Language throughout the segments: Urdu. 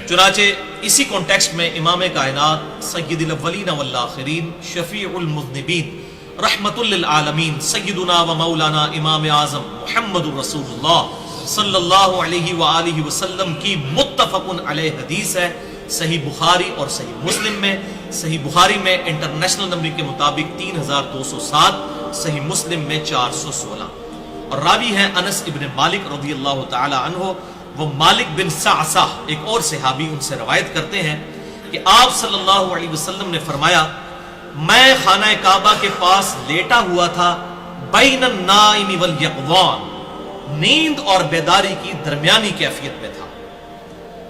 چنانچہ اسی کانٹیکسٹ میں امام کائنات سید الاولین والآخرین شفیع المذنبین رحمت للعالمین سیدنا و مولانا امام اعظم محمد رسول اللہ صلی اللہ علیہ وآلہ وسلم کی متفق علیہ حدیث ہے صحیح بخاری اور صحیح مسلم میں. صحیح بخاری میں انٹرنیشنل نمبر کے مطابق 3207، صحیح مسلم میں 416، اور راوی ہیں انس ابن مالک رضی اللہ تعالی عنہ. وہ مالک بن صعصع ایک اور صحابی ان سے روایت کرتے ہیں کہ آپ صلی اللہ علیہ وسلم نے فرمایا میں خانہ کعبہ کے پاس لیٹا ہوا تھا بین النائم والیقظان، نیند اور بیداری کی درمیانی کیفیت میں تھا،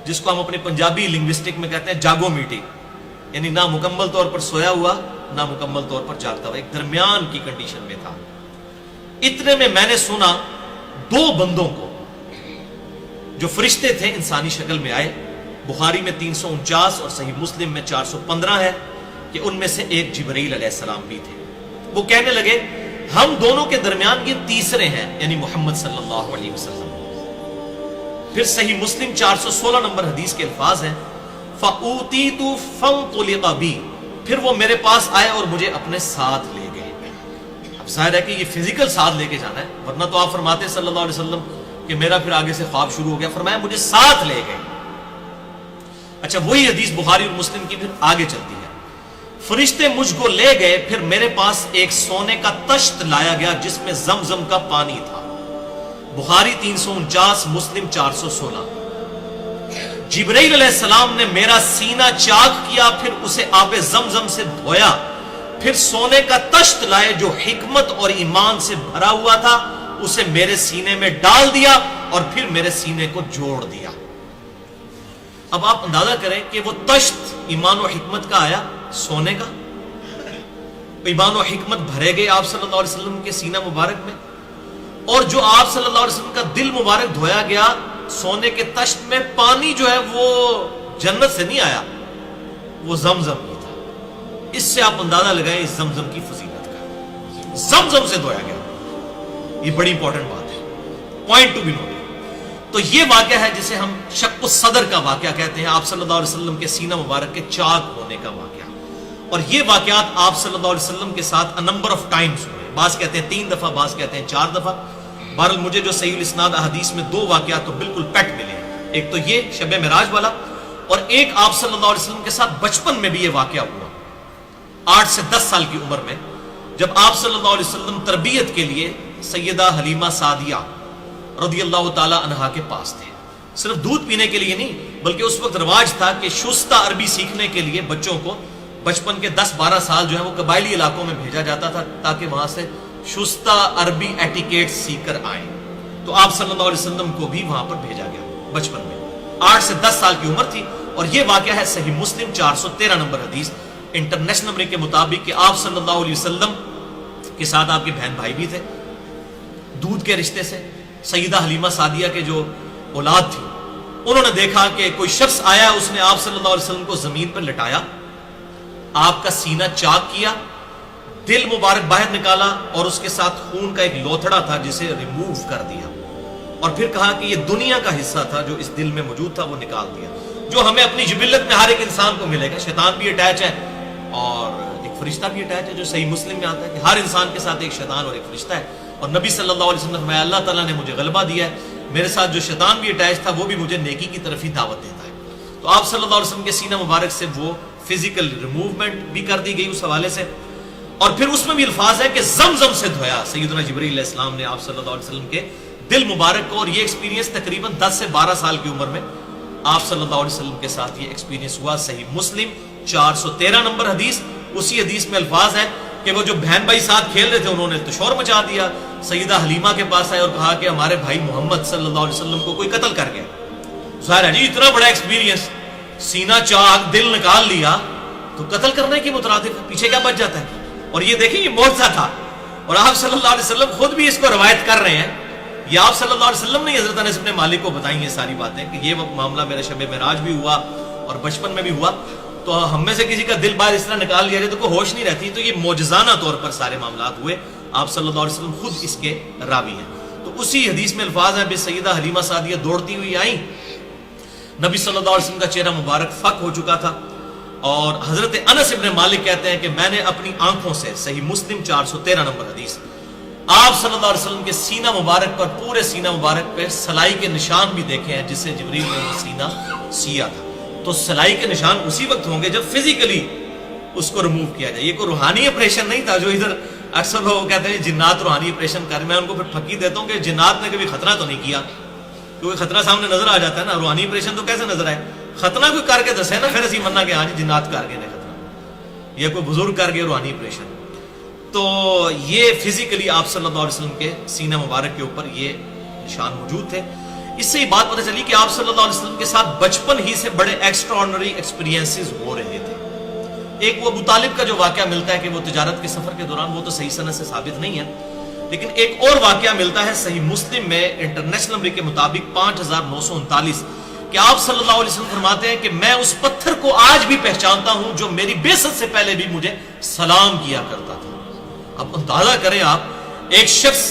جس کو ہم اپنی پنجابی لنگوسٹک میں کہتے ہیں جاگو میٹی، یعنی نہ مکمل طور پر سویا ہوا نہ مکمل طور پر جاگتا ہوا، ایک درمیان کی کنڈیشن میں تھا. اتنے میں میں نے سنا دو بندوں کو جو فرشتے تھے انسانی شکل میں آئے. بخاری میں 349 اور صحیح مسلم میں 415 ہے کہ ان میں سے ایک جبرائیل علیہ السلام بھی تھے. وہ کہنے لگے ہم دونوں کے درمیان یہ تیسرے ہیں، یعنی محمد صلی اللہ علیہ وسلم. پھر صحیح مسلم 416 نمبر حدیث کے الفاظ ہیں فَأُوتِيتُ فَانْطُلِقَ بِي، پھر وہ میرے پاس آئے اور مجھے اپنے ساتھ لے گئے. اب ظاہر ہے کہ یہ فزیکل ساتھ لے کے جانا ہے، ورنہ تو آپ فرماتے صلی اللہ علیہ وسلم کہ میرا پھر آگے سے خواب شروع ہو گیا. فرمایا مجھے ساتھ لے گئے. اچھا وہی حدیث بخاری اور مسلم کی پھر آگے چلتی ہے. فرشتے مجھ کو لے گئے، پھر میرے پاس ایک سونے کا تشت لایا گیا جس میں زمزم کا پانی تھا. بخاری 349، مسلم 416. جبرائیل علیہ السلام نے میرا سینہ چاک کیا، پھر اسے آب زمزم سے دھویا، پھر سونے کا تشت لائے جو حکمت اور ایمان سے بھرا ہوا تھا، اسے میرے سینے میں ڈال دیا اور پھر میرے سینے کو جوڑ دیا. اب آپ اندازہ کریں کہ وہ تشت ایمان و حکمت کا آیا، سونے کا. ایمان و حکمت بھرے گئے آپ صلی اللہ علیہ وسلم کے سینہ مبارک میں، اور جو آپ صلی اللہ علیہ وسلم کا دل مبارک دھویا گیا سونے کے تشت میں، پانی جو ہے وہ جنت سے نہیں آیا، وہ زمزم ہی تھا. اس سے آپ اندازہ لگائیں اس زمزم کی فضیلت کا. زمزم سے دھویا گیا، یہ بڑی امپورٹنٹ بات ہے، پوائنٹ ٹو بی نوٹڈ. تو یہ واقعہ ہے جسے ہم شق الصدر کا واقعہ کہتے ہیں، آپ صلی اللہ علیہ وسلم کے سینہ مبارک کے چاک ہونے کا واقعہ. اور یہ واقعات آپ صلی اللہ علیہ وسلم کے ساتھ نمبر آف ٹائمز ہوئے. بعض کہتے ہیں 3 دفعہ، بعض کہتے ہیں 4 دفعہ. بہرحال مجھے جو صحیح الاسناد احادیث میں 2 واقعات تو بالکل پیٹ ملے ہیں. ایک تو یہ شب معراج والا، اور ایک آپ صلی اللہ علیہ وسلم کے ساتھ بچپن میں بھی یہ واقعہ ہوا 8 سے 10 سال کی عمر میں، جب آپ صلی اللہ علیہ وسلم تربیت کے لیے سیدہ حلیمہ سعدیہ رضی اللہ تعالی عنہا کے پاس تھے. صرف دودھ پینے کے لیے نہیں، بلکہ اس وقت رواج تھا کہ شستہ عربی سیکھنے کے لیے بچوں کو بچپن کے 10-12 سال جو ہے وہ قبائلی علاقوں میں بھیجا جاتا تھا تاکہ وہاں سے شستہ عربی ایٹیکیٹ سیکھ کر آئیں. تو آپ صلی اللہ علیہ وسلم کو بھی وہاں پر بھیجا گیا بچپن میں. 8 سے 10 سال کی عمر تھی. اور یہ واقعہ ہے صحیح مسلم 413 نمبر حدیث انٹرنیشنل نمبر کے مطابق کہ آپ صلی اللہ علیہ وسلم کے ساتھ آپ کے بہن بھائی بھی تھے دودھ کے رشتے سے. سیدہ حلیمہ سعدیہ کے جو اولاد تھی انہوں نے دیکھا کہ کوئی شخص آیا، اس نے آپ صلی اللہ علیہ وسلم کو زمین پر لٹایا، آپ کا سینہ چاک کیا، دل مبارک باہر نکالا اور اس کے ساتھ خون کا ایک لوتھڑا تھا جسے ریموو کر دیا، اور پھر کہا کہ یہ دنیا کا حصہ تھا جو اس دل میں موجود تھا وہ نکال دیا، جو ہمیں اپنی جبلت میں ہر ایک انسان کو ملے گا. شیطان بھی اٹیچ ہے اور ایک فرشتہ بھی اٹیچ ہے، جو صحیح مسلم میں آتا ہے کہ ہر انسان کے ساتھ ایک شیطان اور ایک فرشتہ ہے. اور نبی صلی اللہ علیہ وسلم نے فرمایا اللہ تعالیٰ نے مجھے غلبہ دیا ہے، میرے ساتھ جو شیطان بھی اٹیچ تھا وہ بھی مجھے نیکی کی طرف ہی دعوت دیتا ہے. تو آپ صلی اللہ علیہ وسلم کے سینہ مبارک سے وہ فزیکل ریموومنٹ بھی کر دی گئی اس حوالے سے. اور پھر اس میں بھی الفاظ ہے کہ زمزم سے دھویا سیدنا جبرائیل علیہ السلام نے آپ صلی اللہ علیہ وسلم کے دل مبارک کو. اور یہ ایکسپیرینس تقریباً 10 سے 12 سال کی عمر میں آپ صلی اللہ علیہ وسلم کے ساتھ یہ ایکسپیرینس ہوا. صحیح مسلم 413 نمبر حدیث. اسی حدیث میں الفاظ ہے کہ وہ جو بہن بھائی ساتھ کھیل رہے تھے انہوں نے تو شور مچا دیا. سیدہ حلیمہ کے پاس آئے اور کہا کہ ہمارے بھائی محمد صلی اللہ علیہ وسلم کو کوئی قتل کر گیا. ظاہر ہے جی اتنا بڑا ایکسپیرینس، سینہ چاک، دل نکال لیا، تو قتل کرنے کی مترادف پیچھے کیا بچ جاتا ہے. اور یہ دیکھیں یہ معجزہ تھا، اور آپ صلی اللہ علیہ وسلم خود بھی اس کو روایت کر رہے ہیں. یہ آپ صلی اللہ علیہ وسلم نے حضرت انس بن مالک کو بتائیں یہ ساری باتیں کہ یہ معاملہ میرے شب معراج بھی ہوا اور بچپن میں بھی ہوا. تو ہم میں سے کسی کا دل باہر اس طرح نکال لیا جائے تو کوئی ہوش نہیں رہتی. تو یہ معجزانہ طور پر سارے معاملات ہوئے. آپ صلی اللہ علیہ وسلم خود اس کے راوی ہیں. تو اسی حدیث میں الفاظ ہیں کہ سیدہ حلیمہ سعدیہ دوڑتی ہوئی آئیں، نبی صلی اللہ علیہ وسلم کا چہرہ مبارک فک ہو چکا تھا، اور حضرت انس ابن مالک کہتے ہیں کہ میں نے اپنی آنکھوں سے، صحیح مسلم 413 نمبر حدیث، آپ صلی اللہ علیہ وسلم کے سینہ مبارک پر، پورے سینہ مبارک پہ سلائی کے نشان بھی دیکھے ہیں، جس سے جبریل نے وہ سینہ سیا تھا۔ تو سلائی کے نشان اسی وقت ہوں گے جب فزیکلی اس کو ریموو کیا جائے۔ یہ کوئی روحانی آپریشن نہیں تھا جو ادھر اکثر لوگ کہتے ہیں جنات روحانی آپریشن کر، میں ان کو پھر پھکی دیتا ہوں کہ جنات نے کبھی ختنہ تو نہیں کیا، کیونکہ ختنہ سامنے نظر آ جاتا ہے نا، روحانی آپریشن تو کیسے نظر آئے؟ ختنہ کوئی کر کے دسے نا، پھر اسی مننا کہ ہاں جی جنات کر گئے نے ختنہ، یہ کوئی بزرگ کر گئے روحانی آپریشن۔ تو یہ فزیکلی آپ صلی اللہ علیہ وسلم کے سینہ مبارک کے اوپر یہ نشان موجود تھے۔ اس سے یہ بات پتہ چلی کہ آپ صلی اللہ علیہ وسلم کے ساتھ بچپن ہی سے بڑے ایکسٹراڈنری ایکسپیرینسز ہو رہے تھے۔ ایک وہ ابو طالب کا جو واقعہ ملتا ہے کہ وہ تجارت کے سفر کے دوران، وہ تو صحیح سند سے ثابت نہیں ہے، لیکن ایک اور واقعہ ملتا ہے صحیح مسلم میں انٹرنیشنل نمبر کے مطابق 5939 کہ آپ صلی اللہ علیہ وسلم فرماتے ہیں کہ میں اس پتھر کو آج بھی پہچانتا ہوں جو میری بعثت سے پہلے بھی مجھے سلام کیا کرتا تھا۔ اب اندازہ کریں آپ، ایک شخص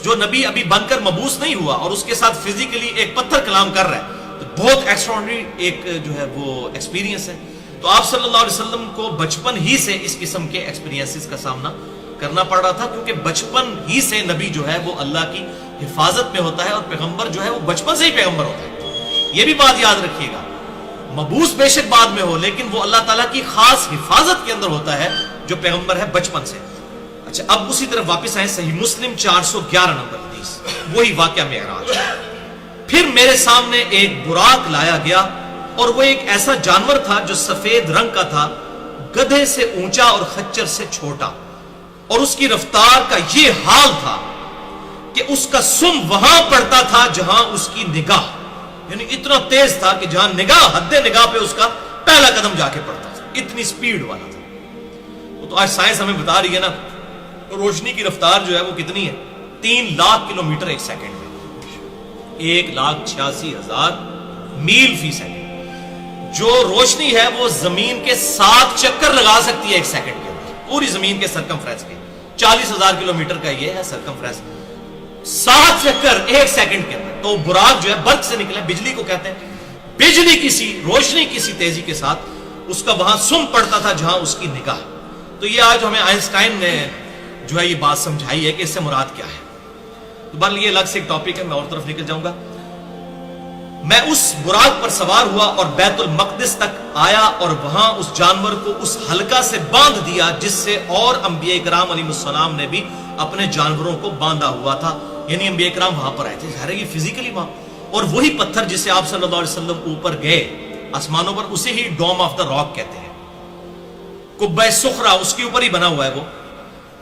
جو نبی ابھی بن کر مبعوث نہیں ہوا اور اس کے ساتھ فزیکلی ایک پتھر کلام کر رہا ہے، تو بہت ایکسٹراڈنری ایک جو ہے وہ ایکسپیرینس ہے۔ تو آپ صلی اللہ علیہ وسلم کو بچپن ہی سے اس قسم کے ایکسپیرینسز کا سامنا کرنا پڑ رہا تھا، کیونکہ بچپن ہی سے نبی جو ہے وہ اللہ کی حفاظت میں ہوتا ہے، اور پیغمبر جو ہے وہ بچپن سے ہی پیغمبر ہوتا ہے۔ یہ بھی بات یاد رکھیے گا، مبعوث بے شک بعد میں ہو، لیکن وہ اللہ تعالیٰ کی خاص حفاظت کے اندر ہوتا ہے جو پیغمبر ہے بچپن سے۔ اچھا، اب اسی طرف واپس آئیں، صحیح مسلم 411 نمبر حدیث، وہی واقعہ معراج۔ پھر میرے سامنے ایک براق لایا گیا، اور وہ ایک ایسا جانور تھا جو سفید رنگ کا تھا، گدھے سے اونچا اور خچر سے چھوٹا، اور اس کی رفتار کا یہ حال تھا کہ اس کا سم وہاں پڑتا تھا جہاں اس کی نگاہ، یعنی اتنا تیز تھا کہ جہاں نگاہ، حد نگاہ پہ اس کا پہلا قدم جا کے پڑتا تھا، اتنی سپیڈ والا تھا۔ وہ تو آج سائنس ہمیں بتا رہی ہے نا، روشنی کی رفتار جو ہے وہ کتنی ہے؟ 3 لاکھ کلومیٹر ایک سیکنڈ میں، 1,86,000 میل فی سیکنڈ۔ جو روشنی ہے وہ زمین کے 7 چکر لگا سکتی ہے ایک سیکنڈ کے اندر، پوری زمین کے سرکمفرنس کے 40,000 کلومیٹر کا یہ ہے سرکمفرنس، 7 چکر ایک سیکنڈ کے اندر۔ تو براق جو ہے برق سے نکلا، بجلی کو کہتے ہیں، بجلی کسی روشنی کسی تیزی کے ساتھ اس کا وہاں سم پڑتا تھا جہاں اس کی نگاہ۔ تو یہ آج ہمیں آئنسٹائن نے جو ہے یہ بات سمجھائی ہے کہ اس سے مراد کیا ہے۔ تو بہرحال یہ الگ سے ایک ٹاپک ہے، میں اور طرف نکل جاؤں گا۔ میں اس براق پر سوار ہوا اور بیت المقدس تک آیا، اور وہاں اس جانور کو اس حلقہ سے باندھ دیا جس سے اور انبیاء کرام علیہ السلام نے بھی اپنے جانوروں کو باندھا ہوا تھا، یعنی انبیاء کرام وہاں پر آئے تھے، ظاہر ہے یہ فزیکلی وہاں، اور وہی پتھر جسے آپ صلی اللہ علیہ وسلم اوپر گئے آسمانوں پر، اسے ہی ڈوم آف دا راک کہتے ہیں، قبہ صخرہ اس کے اوپر ہی بنا ہوا ہے وہ۔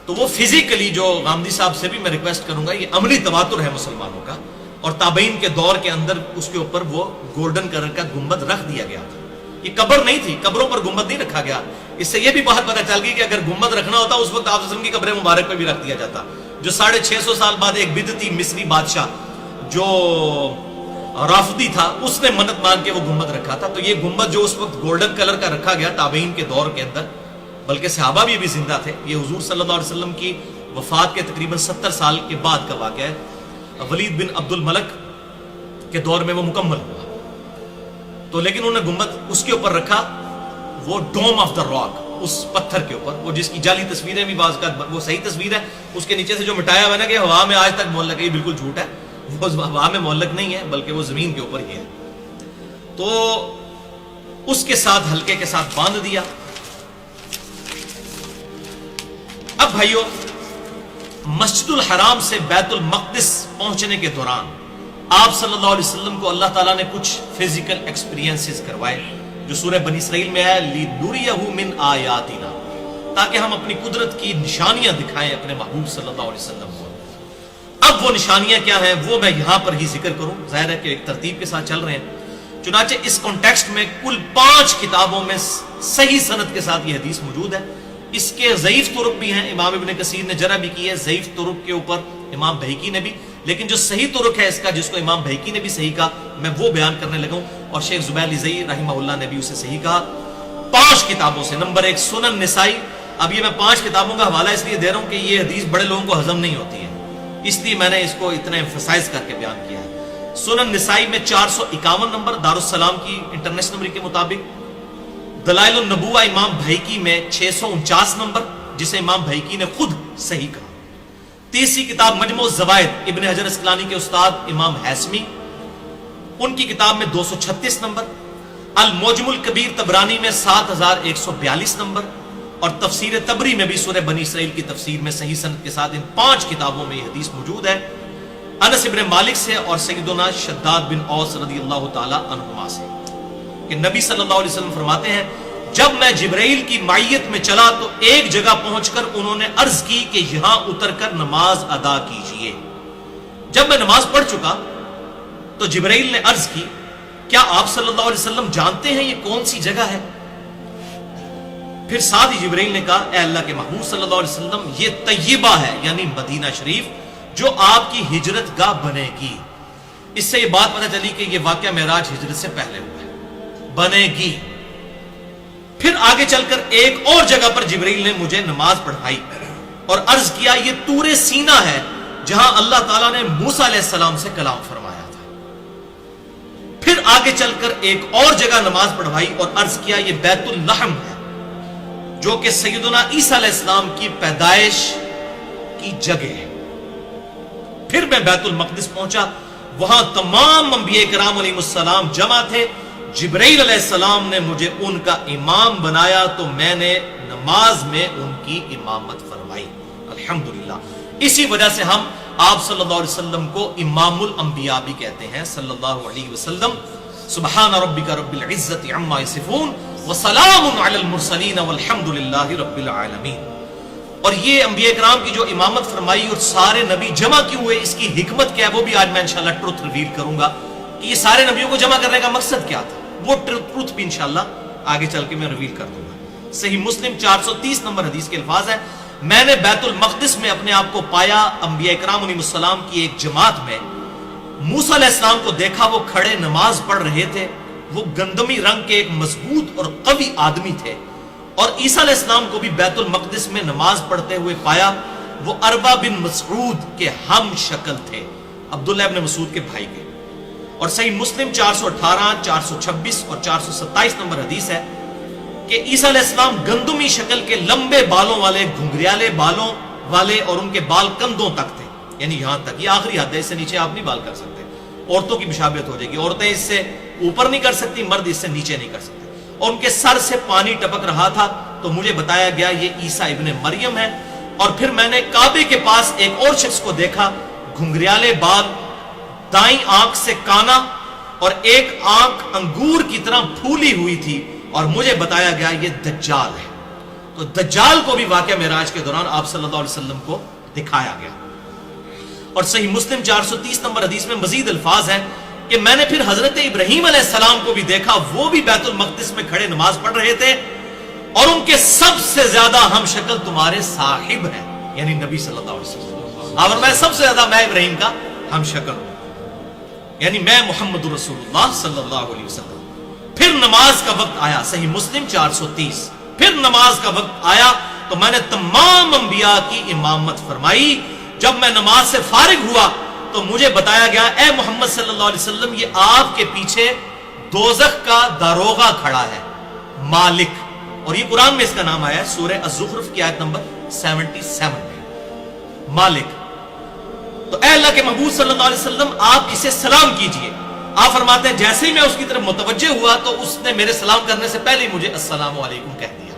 تو وہ فزیکلی، جو غامدی صاحب سے بھی میں ریکویسٹ کروں گا، یہ عملی تواتر ہے مسلمانوں کا، اور تابعین کے دور کے اندر اس کے اوپر وہ گولڈن کلر کا گنبد رکھ دیا گیا تھا۔ یہ قبر نہیں تھی، قبروں پر گنبد نہیں رکھا گیا۔ اس سے یہ بھی بات پتہ چل گئی کہ اگر گنبد رکھنا ہوتا اس وقت آپ صلی اللہ علیہ وسلم کی قبر مبارک پہ بھی رکھ دیا جاتا، جو 650 سال بعد ایک بدعتی مصری بادشاہ جو رافضی تھا، اس نے منت مان کے وہ گنبد رکھا تھا۔ تو یہ گنبد جو اس وقت گولڈن کلر کا رکھا گیا تابعین کے دور کے اندر، بلکہ صحابہ بھی ابھی زندہ تھے، یہ حضور صلی اللہ علیہ وسلم کی وفات کے تقریباً 70 سال کے بعد کا واقعہ ہے۔ ولید بن عبد الملک کے دور میں وہ مکمل ہوا، تو لیکن انہوں نے گنبد اس کے اوپر رکھا، وہ ڈوم آف دا راک، اس پتھر کے اوپر، وہ جس کی جعلی تصویریں بھی بعض کا وہ صحیح تصویر ہے، اس کے نیچے سے جو مٹایا ہوا ہے نا کہ ہوا میں آج تک معلق ہے، یہ بالکل جھوٹ ہے، وہ ہوا میں معلق نہیں ہے بلکہ وہ زمین کے اوپر ہی ہے۔ تو اس کے ساتھ حلقے کے ساتھ باندھ دیا۔ اب بھائیو، مسجد الحرام سے بیت المقدس پہنچنے کے دوران آپ صلی اللہ علیہ وسلم کو اللہ تعالیٰ نے کچھ فزیکل ایکسپیرینسز کروائے، جو سورہ بنی اسرائیل میں ہے، لِنُرِيَهُ مِنْ آیاتنا، تاکہ ہم اپنی قدرت کی نشانیاں دکھائیں اپنے محبوب صلی اللہ علیہ وسلم کو۔ اب وہ نشانیاں کیا ہیں وہ میں یہاں پر ہی ذکر کروں، ظاہر ہے کہ ایک ترتیب کے ساتھ چل رہے ہیں۔ چنانچہ اس کانٹیکسٹ میں کل 5 کتابوں میں صحیح سند کے ساتھ یہ حدیث موجود ہے۔ اس کے ضعیف طرق بھی ہیں، امام ابن کثیر نے جرح بھی کی ہے، ضعیف طرق کے اوپر امام بہقی نے بھی، لیکن جو صحیح طرق ہے اس کا، جس کو امام بہقی نے بھی صحیح کہا، میں وہ بیان کرنے لگا ہوں، اور شیخ زبیر لزئی رحمہ اللہ نے بھی اسے صحیح کہا۔ 5 کتابوں سے، نمبر 1 سنن نسائی۔ اب یہ میں 5 کتابوں کا حوالہ اس لیے دے رہا ہوں کہ یہ حدیث بڑے لوگوں کو ہضم نہیں ہوتی ہے، اس لیے میں نے اس کو اتنا ایمفسائز کر کے بیان کیا ہے۔ سنن نسائی میں 451 نمبر دارالسلام کی انٹرنیشنل نمبر کے مطابق، دلائل النبوہ امام بھیکی میں 649 نمبر، جسے امام بھیکی نے خود صحیح کہا۔ تیسری کتاب مجموع الزوائد ابن حجر اسقلانی کے استاد امام حیثمی، ان کی کتاب میں 236 نمبر، المعجم الکبیر طبرانی میں 7142 نمبر، اور تفسیر طبری میں بھی سورہ بنی اسرائیل کی تفسیر میں صحیح سند کے ساتھ ان 5 کتابوں میں یہ حدیث موجود ہے، انس ابن مالک سے اور سیدنا شداد بن اوس رضی اللہ تعالی عنہما سے، کہ نبی صلی اللہ علیہ وسلم فرماتے ہیں جب میں جبرائیل کی معیت میں چلا تو ایک جگہ پہنچ کر انہوں نے عرض کی کہ یہاں اتر کر نماز ادا کیجئے۔ جب میں نماز پڑھ چکا تو جبرائیل نے عرض کی کیا آپ صلی اللہ علیہ وسلم جانتے ہیں یہ کون سی جگہ ہے؟ پھر ساتھ ہی جبرائیل نے کہا اے اللہ کے محبوب صلی اللہ علیہ وسلم یہ طیبہ ہے، یعنی مدینہ شریف، جو آپ کی ہجرت گاہ بنے گی۔ اس سے یہ بات پتہ چلی کہ یہ واقعہ معراج ہجرت سے پہلے ہوا ہے، بنے گی۔ پھر آگے چل کر ایک اور جگہ پر جبرائیل نے مجھے نماز پڑھائی اور عرض کیا یہ طور سینہ ہے جہاں اللہ تعالیٰ نے موسیٰ علیہ السلام سے کلام فرمایا تھا۔ پھر آگے چل کر ایک اور جگہ نماز پڑھائی اور عرض کیا یہ بیت اللحم ہے جو کہ سیدنا عیسیٰ علیہ السلام کی پیدائش کی جگہ ہے۔ پھر میں بیت المقدس پہنچا، وہاں تمام انبیاء کرام علیہ السلام جمع تھے، جبرائیل علیہ السلام نے مجھے ان کا امام بنایا تو میں نے نماز میں ان کی امامت فرمائی۔ الحمدللہ، اسی وجہ سے ہم آپ صلی اللہ علیہ وسلم کو امام الانبیاء بھی کہتے ہیں صلی اللہ علیہ وسلم۔ سبحان ربک رب العزت عما یصفون وسلام علی المرسلین والحمدللہ رب العالمین۔ اور یہ انبیاء کرام کی جو امامت فرمائی اور سارے نبی جمع کیوں ہوئے، اس کی حکمت کیا ہے وہ بھی آج میں انشاءاللہ ٹروتھ ریویل کروں گا کہ یہ سارے نبیوں کو جمع کرنے کا مقصد کیا تھا، وہ ٹروتھ بھی انشاءاللہ آگے چل کے میں ریویل کر دوں گا۔ صحیح مسلم 430 نمبر حدیث کے الفاظ ہیں میں نے بیت المقدس میں اپنے آپ کو پایا، انبیاء کرام علیہ السلام کی ایک جماعت میں موسیٰ علیہ السلام کو دیکھا، وہ کھڑے نماز پڑھ رہے تھے، وہ گندمی رنگ کے ایک مضبوط اور قوی آدمی تھے، اور عیسیٰ علیہ السلام کو بھی بیت المقدس میں نماز پڑھتے ہوئے پایا، وہ اربا بن مسعود کے ہم شکل تھے، عبداللہ ابن مسعود کے بھائی کے۔ اور صحیح مسلم 418، 426 اور 427 نمبر حدیث ہے کہ عیسیٰ علیہ السلام گندمی شکل کے لمبے بالوں والے، گھنگریالے بالوں والے، اور ان کے بال کندھوں تک تھے، یعنی یہاں تک، یہ آخری حد ہے، اس سے نیچے آپ نہیں بال کر سکتے، عورتوں کی مشابہت ہو جائے گی، عورتیں اس سے اوپر نہیں کر سکتی، مرد اس سے نیچے نہیں کر سکتے، اور ان کے سر سے پانی ٹپک رہا تھا، تو مجھے بتایا گیا یہ عیسیٰ ابن مریم ہے۔ اور پھر میں نے کعبے کے پاس ایک اور شخص کو دیکھا، گھنگریالے بال، دائیں آنکھ سے کانا، اور ایک آنکھ انگور کی طرح پھولی ہوئی تھی، اور مجھے بتایا گیا یہ دجال ہے۔ تو دجال کو بھی واقعہ معراج کے دوران آپ صلی اللہ علیہ وسلم کو دکھایا گیا۔ اور صحیح مسلم 430 نمبر حدیث میں مزید الفاظ ہیں کہ میں نے پھر حضرت ابراہیم علیہ السلام کو بھی دیکھا، وہ بھی بیت المقدس میں کھڑے نماز پڑھ رہے تھے، اور ان کے سب سے زیادہ ہم شکل تمہارے صاحب ہیں، یعنی نبی صلی اللہ علیہ وسلم، اور میں سب سے زیادہ میں ابراہیم کا ہم شکل ہوں، یعنی میں محمد رسول اللہ صلی اللہ علیہ وسلم۔ پھر نماز کا وقت آیا، صحیح مسلم 430، پھر نماز کا وقت آیا تو میں نے تمام انبیاء کی امامت فرمائی۔ جب میں نماز سے فارغ ہوا تو مجھے بتایا گیا اے محمد صلی اللہ علیہ وسلم یہ آپ کے پیچھے دوزخ کا داروغہ کھڑا ہے، مالک، اور یہ قرآن میں اس کا نام آیا ہے سورہ الزخرف کی آیت نمبر 77 میں، مالک۔ تو اے اللہ کے محبوب صلی اللہ علیہ وسلم آپ اسے سلام کیجئے۔ آپ فرماتے ہیں جیسے ہی میں اس کی طرف متوجہ ہوا تو اس نے میرے سلام کرنے سے پہلے مجھے السلام علیکم کہہ دیا،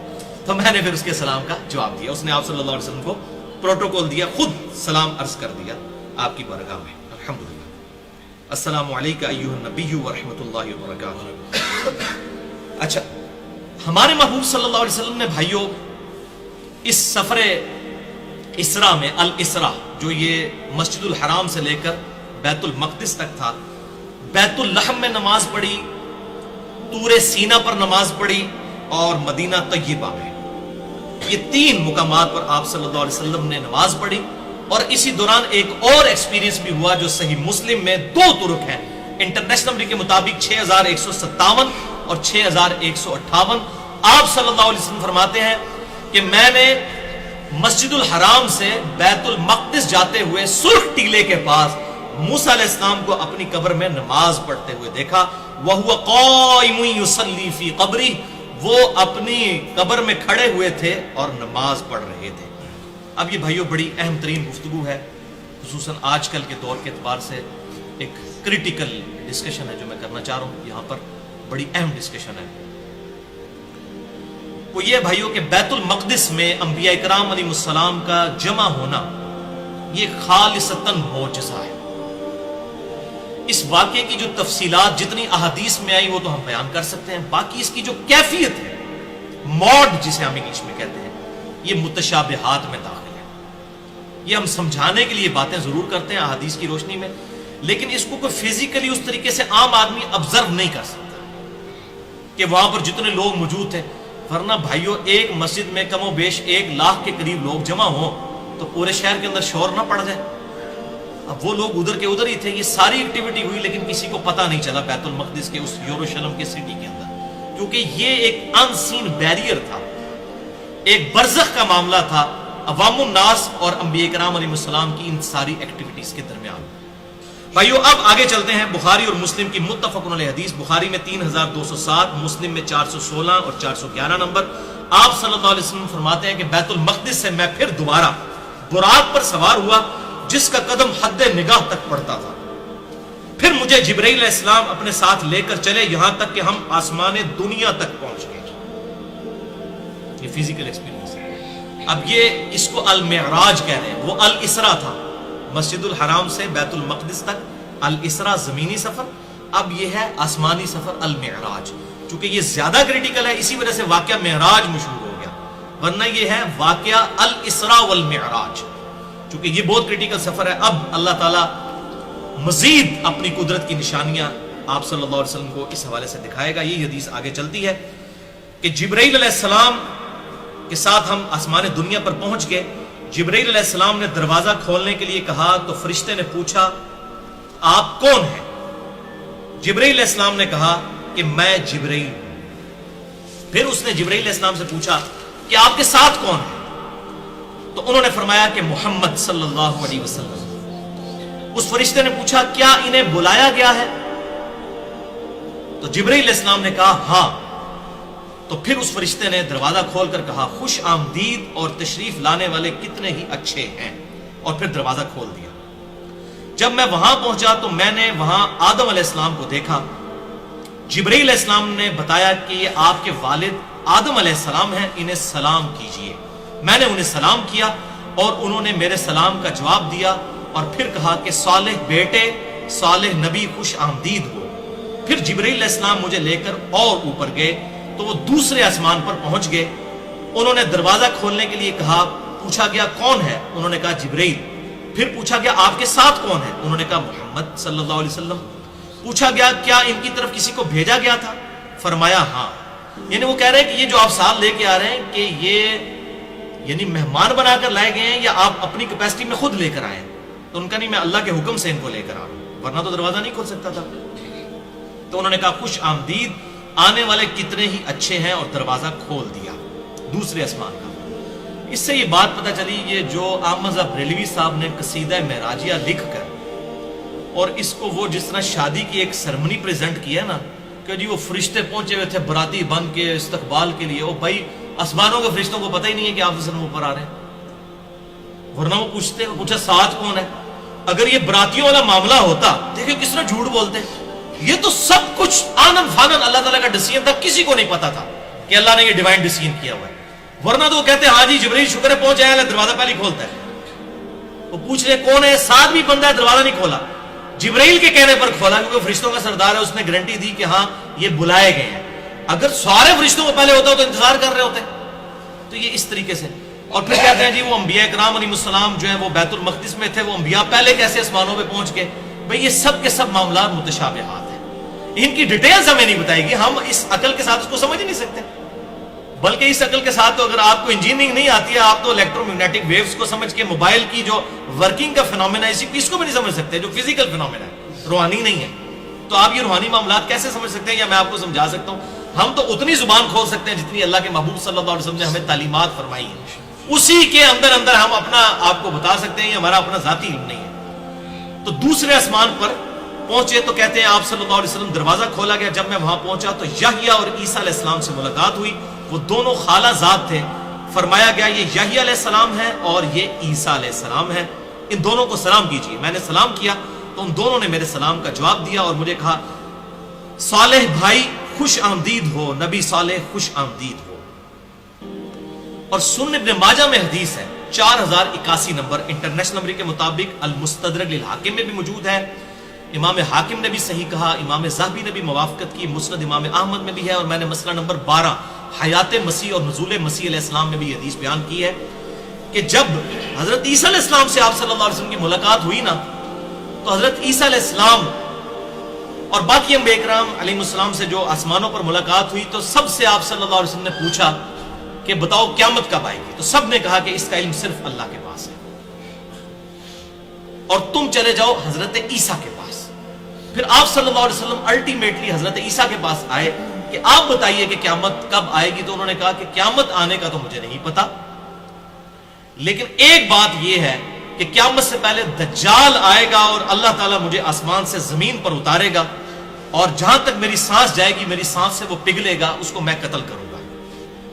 تو میں نے پھر اس کے سلام کا جواب دیا۔ اس نے آپ صلی اللہ علیہ وسلم کو پروٹوکول دیا، خود سلام عرض کر دیا آپ کی بارگاہ میں۔ الحمدللہ، السلام علیکہ ایھا النبی ورحمۃ اللہ وبرکاتہ۔ اچھا، ہمارے محبوب صلی اللہ علیہ وسلم نے بھائیوں اس سفر اسرا میں، الاسرا جو یہ مسجد الحرام سے لے کر بیت المقدس تک تھا، بیت اللحم میں نماز پڑھی، طور سینہ پر نماز پڑھی، اور مدینہ طیبہ میں، یہ 3 مقامات پر آپ صلی اللہ علیہ وسلم نے نماز پڑھی۔ اور اسی دوران ایک اور ایکسپیرینس بھی ہوا جو صحیح مسلم میں 2 طرق ہیں، انٹرنیشنل نمبر کے مطابق 6157 اور 6158۔ آپ صلی اللہ علیہ وسلم فرماتے ہیں کہ میں نے مسجد الحرام سے بیت المقدس جاتے ہوئے سرخ ٹیلے کے پاس موسیٰ علیہ السلام کو اپنی قبر میں نماز پڑھتے ہوئے دیکھا، وَهُوَ قَائِمٌ يُصَلِّي فِي قَبْرِهِ، وہ اپنی قبر میں کھڑے ہوئے تھے اور نماز پڑھ رہے تھے۔ اب یہ بھائیو بڑی اہم ترین گفتگو ہے، خصوصاً آج کل کے دور کے اعتبار سے ایک کریٹیکل ڈسکشن ہے جو میں کرنا چاہ رہا ہوں یہاں پر، بڑی اہم ڈسکشن ہے۔ وہ یہ بھائیو کہ بیت المقدس میں انبیاء کرام علیہ السلام کا جمع ہونا یہ خالصتاً معجزہ ہے۔ اس واقعے کی جو تفصیلات جتنی احادیث میں آئی وہ تو ہم بیان کر سکتے ہیں، باقی اس کی جو کیفیت ہے، موڈ جسے ہم انگلش میں کہتے ہیں، یہ متشابہات میں داخل ہے۔ یہ ہم سمجھانے کے لیے باتیں ضرور کرتے ہیں احادیث کی روشنی میں، لیکن اس کو کوئی فزیکلی اس طریقے سے عام آدمی آبزرو نہیں کر سکتا کہ وہاں پر جتنے لوگ موجود تھے، ورنہ بھائیو ایک مسجد میں کم و بیش 1,00,000 کے قریب لوگ جمع ہوں تو پورے شہر کے اندر شور نہ پڑ جائے۔ اب وہ لوگ ادھر کے ادھر ہی تھے، یہ ساری ایکٹیویٹی ہوئی لیکن کسی کو پتہ نہیں چلا بیت المقدس کے اس یروشلم کے سٹی کے اندر، کیونکہ یہ ایک ان سین بیریئر تھا، ایک برزخ کا معاملہ تھا عوام الناس اور انبیاء کرام علیہ السلام کی ان ساری ایکٹیویٹیز کے درمیان۔ بھائیو اب آگے چلتے ہیں بخاری اور مسلم کی متفق علیہ حدیث، بخاری میں 3207، مسلم میں 416 اور 411 نمبر۔ آپ صلی اللہ علیہ وسلم فرماتے ہیں کہ بیت المقدس سے میں پھر دوبارہ براق پر سوار ہوا جس کا قدم حد نگاہ تک پڑتا تھا، پھر مجھے جبرائیل علیہ السلام اپنے ساتھ لے کر چلے یہاں تک کہ ہم آسمان دنیا تک پہنچ گئے۔ یہ فزیکل ایکسپیرینس ہے۔ اب یہ اس کو المعراج کہہ رہے ہیں، وہ الاسراء تھا، مسجد الحرام سے بیت المقدس تک الاسراء زمینی سفر، اب یہ ہے آسمانی سفر المعراج۔ چونکہ یہ زیادہ کریٹیکل ہے اسی وجہ سے واقعہ معراج مشہور ہو گیا، ورنہ یہ ہے واقعہ الاسراء والمعراج۔ چونکہ یہ بہت کریٹیکل سفر ہے، اب اللہ تعالیٰ مزید اپنی قدرت کی نشانیاں آپ صلی اللہ علیہ وسلم کو اس حوالے سے دکھائے گا۔ یہ حدیث آگے چلتی ہے کہ جبرائیل علیہ السلام کے ساتھ ہم آسمان دنیا پر پہنچ گئے۔ جبرائیل علیہ السلام نے دروازہ کھولنے کے لیے کہا تو فرشتے نے پوچھا آپ کون ہیں؟ جبرائیل علیہ السلام نے کہا کہ میں جبرائیل ہوں۔ پھر اس نے جبرائیل علیہ السلام سے پوچھا کہ آپ کے ساتھ کون ہے؟ تو انہوں نے فرمایا کہ محمد صلی اللہ علیہ وسلم۔ اس فرشتے نے پوچھا کیا انہیں بلایا گیا ہے؟ تو جبرائیل علیہ السلام نے کہا ہاں۔ تو پھر اس فرشتے نے دروازہ کھول کر کہا خوش آمدید اور تشریف لانے والے کتنے ہی اچھے ہیں، اور پھر دروازہ کھول دیا۔ جب میں وہاں پہنچا تو میں نے وہاں آدم علیہ السلام کو دیکھا۔ جبرائیل علیہ السلام نے بتایا کہ یہ آپ کے والد آدم علیہ السلام ہیں، انہیں سلام کیجئے۔ میں نے انہیں سلام کیا اور انہوں نے میرے سلام کا جواب دیا اور پھر کہا کہ صالح بیٹے، صالح نبی خوش آمدید ہو۔ پھر جبرائیل علیہ السلام مجھے لے کر اور اوپر گئے تو وہ دوسرے آسمان پر پہنچ گئے۔ انہوں نے دروازہ کھولنے کے لیے کہا، پوچھا گیا کون ہے؟ انہوں نے کہا جبرائیل۔ پھر پوچھا گیا آپ کے ساتھ کون ہے؟ انہوں نے کہا محمد صلی اللہ علیہ وسلم۔ پوچھا گیا کیا ان کی طرف کسی کو بھیجا گیا تھا؟ فرمایا ہاں۔ یعنی وہ کہہ رہے ہیں کہ یہ جو آپ ساتھ لے کے آ رہے ہیں کہ یہ یعنی مہمان بنا کر لائے گئے ہیں یا آپ اپنی کیپیسٹی میں خود لے کر آئے ہیں؟ تو ان کا نہیں، میں اللہ کے حکم سے ان کو لے کر آ رہا ہوں، ورنہ تو دروازہ نہیں کھول سکتا تھا۔ تو انہوں نے کہا خوش آمدید، آنے والے کتنے ہی اچھے ہیں، اور دروازہ کھول دیا دوسرے آسمان کا۔ اس سے یہ بات پتہ چلی، یہ جو احمد بریلوی صاحب نے قصیدہ معراجیہ لکھ کر اور اس کو وہ جس طرح شادی کی ایک سرمنی پریزنٹ کیا نا کہ جی وہ فرشتے پہنچے ہوئے تھے براتی بن کے استقبال کے لیے، وہ بھائی آسمانوں کے فرشتوں کو پتہ ہی نہیں ہے کہ آپ وسلم اوپر آ رہے ہیں، ورنہ وہ پوچھا ساتھ کون ہے؟ اگر یہ براتیوں والا معاملہ ہوتا، دیکھیں کس طرح جھوٹ بولتے، یہ تو سب کچھ آنن فانن اللہ تعالیٰ کا ڈیسیژن تھا، کسی کو نہیں پتا تھا کہ اللہ نے یہ ڈیوائن ڈیسیژن کیا ہوا ہے، ورنہ تو وہ کہتے ہاں جی جبرائیل شکر ہے پہنچ جائے، اللہ دروازہ پہلے کھولتا ہے۔ وہ پوچھ رہے کون ہے؟ ساتھ بھی بندہ ہے، دروازہ نہیں کھولا، جبرائیل کے کہنے پر کھولا کیونکہ فرشتوں کا سردار ہے، اس نے گارنٹی دی کہ ہاں یہ بلائے گئے ہیں۔ اگر سارے فرشتوں کو پہلے ہوتا تو انتظار کر رہے ہوتے۔ تو یہ اس طریقے سے، اور پھر کہتے ہیں جی وہ انبیاء کرام علیہ السلام جو ہیں وہ بیت المقدس میں تھے، وہ انبیاء پہلے کیسے آسمانوں پہ پہنچ گئے؟ بھئی یہ سب کے سب معاملات متشابہات ہیں، ان کی ڈیٹیلز ہمیں نہیں بتائے گی، ہم اس عقل کے ساتھ اس کو سمجھ نہیں سکتے، بلکہ اس عقل کے ساتھ تو اگر آپ کو انجینئرنگ نہیں آتی ہے، آپ تو الیکٹرو میگنیٹک ویوز کو سمجھ کے موبائل کی جو ورکنگ کا فینومینا ہے اس کو بھی نہیں سمجھ سکتے، جو فزیکل فینومینا ہے، روحانی نہیں ہے، تو آپ یہ روحانی معاملات کیسے سمجھ سکتے ہیں؟ یا میں آپ کو سمجھا سکتا ہوں، ہم تو اتنی زبان کھول سکتے ہیں جتنی اللہ کے محبوب صلی اللہ علیہ وسلم نے ہمیں تعلیمات فرمائی ہیں، اسی کے اندر ہم اپنا آپ کو بتا سکتے ہیں، یہ ہمارا اپنا ذاتی علم نہیں ہے۔ تو دوسرے آسمان پر پہنچے تو کہتے ہیں آپ صلی اللہ علیہ وسلم دروازہ کھولا گیا. جب میں وہاں پہنچا تو یحییٰ اور عیسیٰ علیہ السلام سے ملاقات ہوئی. وہ دونوں خالہ زاد تھے. فرمایا گیا یہ یحییٰ علیہ السلام ہے اور یہ عیسیٰ علیہ السلام ہے, ان دونوں کو سلام کیجیے. میں نے سلام کیا تو ان دونوں نے میرے سلام کا جواب دیا اور مجھے کہا صالح بھائی خوش آمدید ہو, نبی صالح خوش آمدید ہو. اور سنن ابن ماجہ میں حدیث ہے 4081 نمبر انٹرنیشنل نمبر کے مطابق, المستدرک للحاکم میں بھی موجود ہے, امام حاکم نے بھی صحیح کہا, امام ذہبی نے بھی موافقت کی, مسند امام احمد میں بھی ہے, اور میں نے مسئلہ نمبر 12 حیات مسیح اور نزول مسیح علیہ السلام میں بھی حدیث بیان کی ہے کہ جب حضرت عیسیٰ علیہ السلام سے آپ صلی اللہ علیہ وسلم کی ملاقات ہوئی نا, تو حضرت عیسیٰ علیہ السلام اور باقی انبیاء کرام علیہ السلام سے جو آسمانوں پر ملاقات ہوئی تو سب سے آپ صلی اللہ علیہ وسلم نے پوچھا کہ بتاؤ قیامت کب آئے گی, تو سب نے کہا کہ اس کا علم صرف اللہ کے پاس ہے, اور تم چلے جاؤ حضرت عیسیٰ کے پاس. پھر آپ صلی اللہ علیہ وسلم الٹیمیٹلی حضرت عیسیٰ کے پاس آئے کہ آپ بتائیے کہ قیامت کب آئے گی. تو انہوں نے کہا کہ قیامت آنے کا تو مجھے نہیں پتا, لیکن ایک بات یہ ہے کہ قیامت سے پہلے دجال آئے گا اور اللہ تعالیٰ مجھے آسمان سے زمین پر اتارے گا, اور جہاں تک میری سانس جائے گی میری سانس سے وہ پگھلے گا, اس کو میں قتل کروں گا.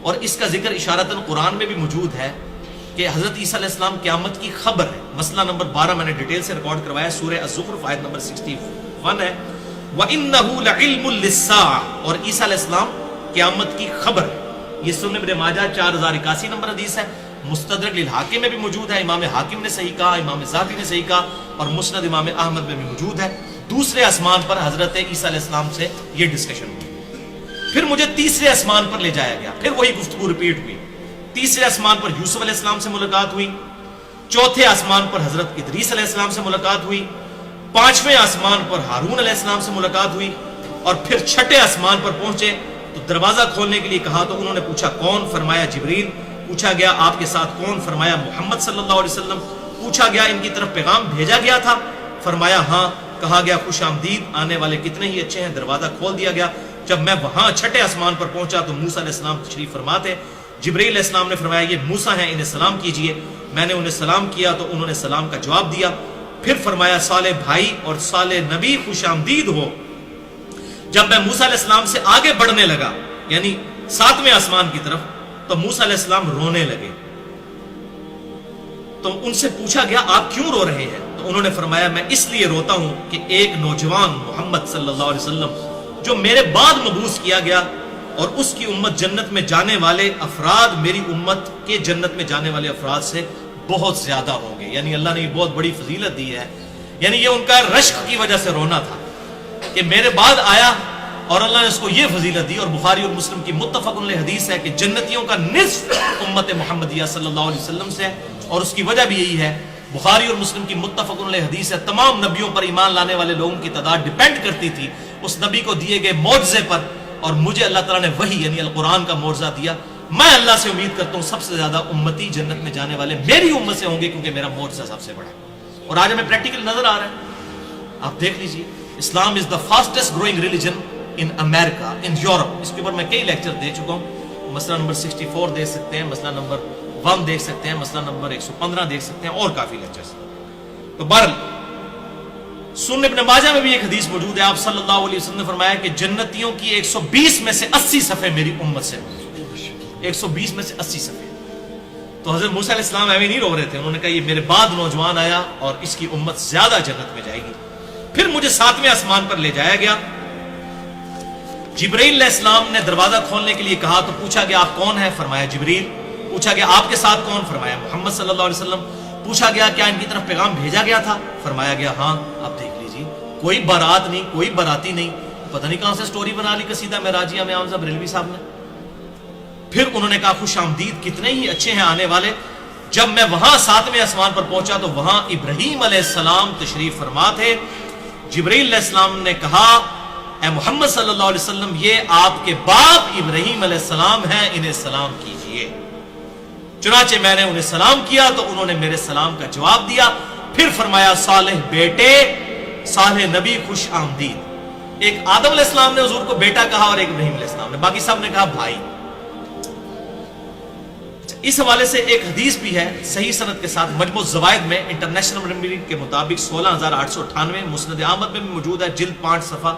اور اس کا ذکر اشارتاً قرآن میں بھی موجود ہے کہ حضرت عیسیٰ علیہ السلام قیامت کی خبر ہے. مسئلہ نمبر 12 میں نے ڈیٹیل سے ریکارڈ کروایا, سورہ الزخرف آیت نمبر 61 ہے, وَإِنَّهُ لَعِلْمٌ لِلسَّاعَةِ, اور عیسیٰ علیہ السلام قیامت کی خبر ہے. یہ سنن ابن ماجہ 4081 نمبر حدیث ہے, مستدرک للحاکم میں بھی موجود ہے, امام حاکم نے صحیح کہا, امام ذہبی نے صحیح کہا, اور مسند امام احمد میں بھی موجود ہے. دوسرے آسمان پر حضرت عیسیٰ علیہ السلام سے یہ ڈسکشن ہوئی. پھر مجھے تیسرے آسمان پر لے جایا گیا, پھر وہی گفتگو ریپیٹ ہوئی. تیسرے آسمان پر یوسف علیہ السلام سے ملاقات ہوئی, چوتھے آسمان پر حضرت ادریس علیہ السلام سے ملاقات ہوئی, پانچویں آسمان پر ہارون علیہ السلام سے ملاقات ہوئی, اور پھر چھٹے آسمان پر پہنچے تو دروازہ کھولنے کے لیے کہا تو انہوں نے پوچھا کون, فرمایا جبریل. پوچھا گیا آپ کے ساتھ کون, فرمایا محمد صلی اللہ علیہ وسلم. پوچھا گیا ان کی طرف پیغام بھیجا گیا تھا, فرمایا ہاں. کہا گیا خوش آمدید, آنے والے کتنے ہی اچھے ہیں. دروازہ کھول دیا گیا. جب میں وہاں چھٹے آسمان پر پہنچا تو موسیٰ علیہ السلام تشریف فرما تھے. جبریل علیہ السلام نے فرمایا یہ موسیٰ ہیں, انہیں سلام کیجئے. میں نے انہیں سلام کیا تو انہوں نے سلام کا جواب دیا. پھر فرمایا صالح بھائی اور صالح نبی خوش آمدید ہو. جب میں موسیٰ علیہ السلام سے آگے بڑھنے لگا, یعنی 7ویں آسمان کی طرف, تو موسیٰ علیہ السلام رونے لگے. تو ان سے پوچھا گیا آپ کیوں رو رہے ہیں؟ تو انہوں نے فرمایا میں اس لیے روتا ہوں کہ ایک نوجوان محمد صلی اللہ علیہ وسلم جو میرے بعد مبعوث کیا گیا, اور اس کی امت جنت میں جانے والے افراد میری امت کے جنت میں جانے والے افراد سے بہت زیادہ ہوں گے. یعنی اللہ نے یہ بہت بڑی فضیلت دی ہے. یعنی یہ ان کا رشک کی وجہ سے رونا تھا کہ میرے بعد آیا اور اللہ نے اس کو یہ فضیلت دی. اور بخاری اور مسلم کی متفق علیہ حدیث ہے کہ جنتیوں کا نصف امت محمدیہ صلی اللہ علیہ وسلم سے, اور اس کی وجہ بھی یہی ہے. بخاری اور مسلم کی متفق علیہ حدیث ہے تمام نبیوں پر ایمان لانے والے لوگوں کی تعداد ڈیپینڈ کرتی تھی اس نبی کو دیے گئے معجزے پر, اور مجھے اللہ تعالیٰ نے وہی یعنی القرآن کا معجزہ دیا. میں اللہ سے امید کرتا ہوں سب سے زیادہ امتی جنت میں جانے والے میری امت سے ہوں گے, کیونکہ میرا معجزہ سب سے بڑا ہے. اور آج ہمیں پریکٹیکل نظر آ رہا ہے. آپ دیکھ لیجئے, Islam is the fastest growing religion in America, in Europe. اس کے اوپر میں کئی لیکچر دے چکا ہوں. مسئلہ نمبر 64 دیکھ سکتے ہیں, مسئلہ نمبر 1 دیکھ سکتے ہیں, مسئلہ نمبر 115 دیکھ سکتے ہیں, اور کافی لیکچرز. تو بہرحال سنن ابن ماجہ میں بھی ایک حدیث موجود ہے. آپ صلی اللہ علیہ وسلم نے فرمایا کہ جنتیوں کی 120 میں سے 80 صفحے میری امت سے, 120 میں سے 80 صفحے. تو حضرت موسیٰ علیہ السلام ایویں نہیں رو رہے تھے, انہوں نے کہا یہ میرے بعد نوجوان آیا اور اس کی امت زیادہ جنت میں جائے گی. پھر مجھے 7ویں آسمان پر لے جایا گیا. جبرائیل علیہ السلام نے دروازہ کھولنے کے لیے کہا تو پوچھا گیا آپ کون ہیں؟ فرمایا جبریل. پوچھا گیا آپ کے ساتھ کون؟ فرمایا محمد صلی اللہ علیہ وسلم. پوچھا گیا کیا ان کی طرف پیغام بھیجا گیا تھا؟ فرمایا گیا ہاں. آپ دیکھ لیجیے, کوئی بارات نہیں, کوئی باراتی نہیں, پتہ نہیں کہاں سے سٹوری بنا لی قصیدہ معراجیہ میں امام صاحب ریلوی صاحب نے. پھر انہوں نے کہا خوش آمدید, کتنے ہی اچھے ہیں آنے والے. جب میں وہاں 7ویں آسمان پر پہنچا تو وہاں ابراہیم علیہ السلام تشریف فرما تھے. جبرائیل علیہ السلام نے کہا اے محمد صلی اللہ علیہ وسلم یہ آپ کے باپ ابراہیم علیہ السلام ہیں, انہیں سلام کیجئے. چنانچہ میں نے انہیں سلام کیا تو انہوں نے میرے سلام کا جواب دیا. پھر فرمایا صالح بیٹے, صالح نبی خوش آمدید. ایک آدم علیہ السلام نے حضور کو بیٹا کہا اور ایک ابراہیم علیہ السلام نے, باقی سب نے کہا بھائی. اس حوالے سے ایک حدیث بھی ہے صحیح سند کے ساتھ مجموع الزوائد میں انٹرنیشنل نمبر کے مطابق 16898 مسند احمد میں بھی موجود ہے، جلد 5 صفحہ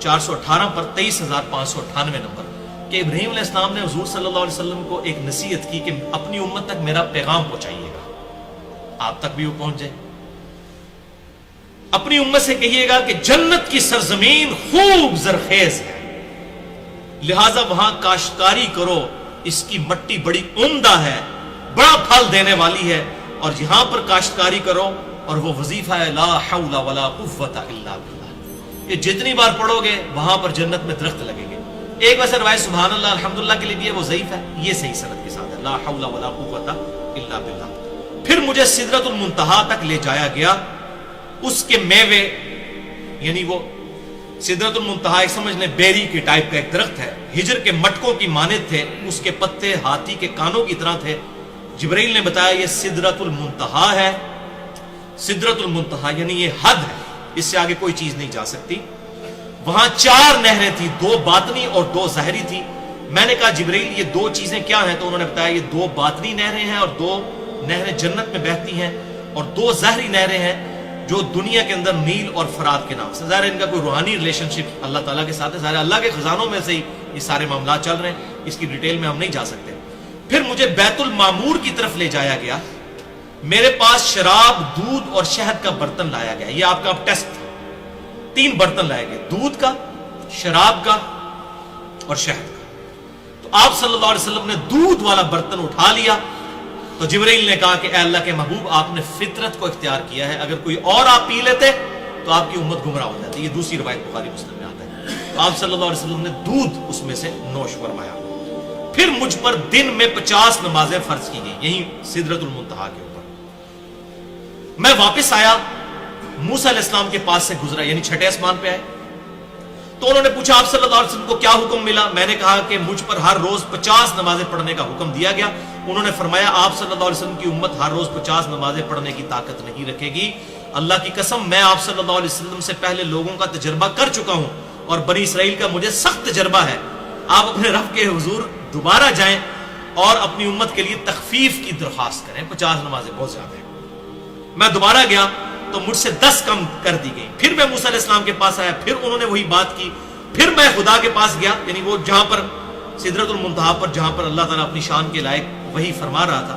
418 پر 23598 نمبر، کہ ابراہیم علیہ السلام نے حضور صلی اللہ علیہ وسلم کو ایک نصیحت کی کہ اپنی امت تک میرا پیغام پہنچائیے گا، آپ تک بھی وہ پہنچ جائے۔ اپنی امت سے کہیے گا کہ جنت کی سرزمین خوب زرخیز ہے، لہذا وہاں کاشتکاری کرو، اس کی مٹی بڑی عمدہ ہے، بڑا پھل دینے والی ہے، اور یہاں پر کاشتکاری کرو، اور وہ وظیفہ ہے لا حول ولا قوت الا باللہ، یہ جتنی بار پڑھو گے وہاں پر جنت میں درخت لگیں گے۔ ایک ویسے روایت سبحان اللہ الحمدللہ کے لیے بھی ہے، وہ ضعیف ہے، یہ صحیح سند کے ساتھ ہے لا حول ولا قوت الا باللہ۔ پھر مجھے سدرۃ المنتہا تک لے جایا گیا، اس کے میوے یعنی وہ سدرۃ المنتہا ایک سمجھ لیں بیری کی ٹائپ کا ایک درخت ہے، ہجر کے مٹکوں کی مانند تھے، اس کے پتے ہاتھی کے کانوں کی طرح تھے۔ جبرائیل نے بتایا یہ سدرۃ المنتہا ہے، سدرۃ المنتہا یعنی یہ حد ہے، اس سے آگے کوئی چیز نہیں جا سکتی۔ وہاں 4 نہریں تھیں، 2 باطنی اور 2 ظاہری تھی۔ میں نے کہا جبرائیل یہ 2 چیزیں کیا ہیں؟ تو انہوں نے بتایا یہ 2 باطنی نہریں ہیں اور 2 نہریں جنت میں بہتی ہیں، اور 2 ظاہری نہریں ہیں جو دنیا کے اندر نیل اور فرات کے نام سے۔ ظاہر ان کا کوئی روحانی ریلیشن شپ اللہ تعالیٰ کے ساتھ ہے، ظاہر اللہ کے خزانوں میں سے ہی یہ سارے معاملات چل رہے ہیں، اس کی ڈیٹیل میں ہم نہیں جا سکتے۔ پھر مجھے بیت المعمور کی طرف لے جایا گیا، میرے پاس شراب، دودھ اور شہد کا برتن لایا گیا، یہ آپ کا ٹیسٹ تھا۔ 3 برتن لائے گئے، دودھ کا، شراب کا اور شہد کا۔ تو آپ صلی اللہ علیہ وسلم نے دودھ والا برتن اٹھا لیا، تو جبرائیل نے کہا کہ اے اللہ کے محبوب آپ نے فطرت کو اختیار کیا ہے، اگر کوئی اور آپ پی لیتے تو آپ کی امت گمراہ ہو جاتی۔ یہ دوسری روایت بخاری مسلم میں آتا ہے۔ تو آپ صلی اللہ علیہ وسلم نے دودھ اس میں سے نوش فرمایا۔ پھر مجھ پر دن میں 50 نمازیں فرض کی گئی، یہی سدرۃ المنتہا کے اوپر۔ میں واپس آیا، موسیٰ علیہ السلام کے پاس سے گزرا، یعنی 6ٹھے آسمان پہ آئے۔ تو انہوں نے پوچھا آپ صلی اللہ علیہ وسلم کو کیا حکم ملا؟ میں نے کہا کہ مجھ پر ہر روز 50 نمازیں پڑھنے کا حکم دیا گیا۔ انہوں نے فرمایا آپ صلی اللہ علیہ وسلم کی امت ہر روز 50 نمازیں پڑھنے کی طاقت نہیں رکھے گی، اللہ کی قسم میں آپ صلی اللہ علیہ وسلم سے پہلے لوگوں کا تجربہ کر چکا ہوں، اور بنی اسرائیل کا مجھے سخت تجربہ ہے۔ آپ اپنے رب کے حضور دوبارہ جائیں اور اپنی امت کے لیے تخفیف کی درخواست کریں، 50 نمازیں بہت زیادہ ہیں۔ میں دوبارہ گیا تو مجھ سے 10 کم کر دی گئی۔ پھر میں موسیٰ علیہ السلام کے پاس آیا، پھر انہوں نے وہی بات کی۔ پھر میں خدا کے پاس گیا، یعنی وہ جہاں پر سدرۃ المنتہا پر جہاں پر اللہ تعالیٰ اپنی شان کے لائق وہی فرما رہا تھا،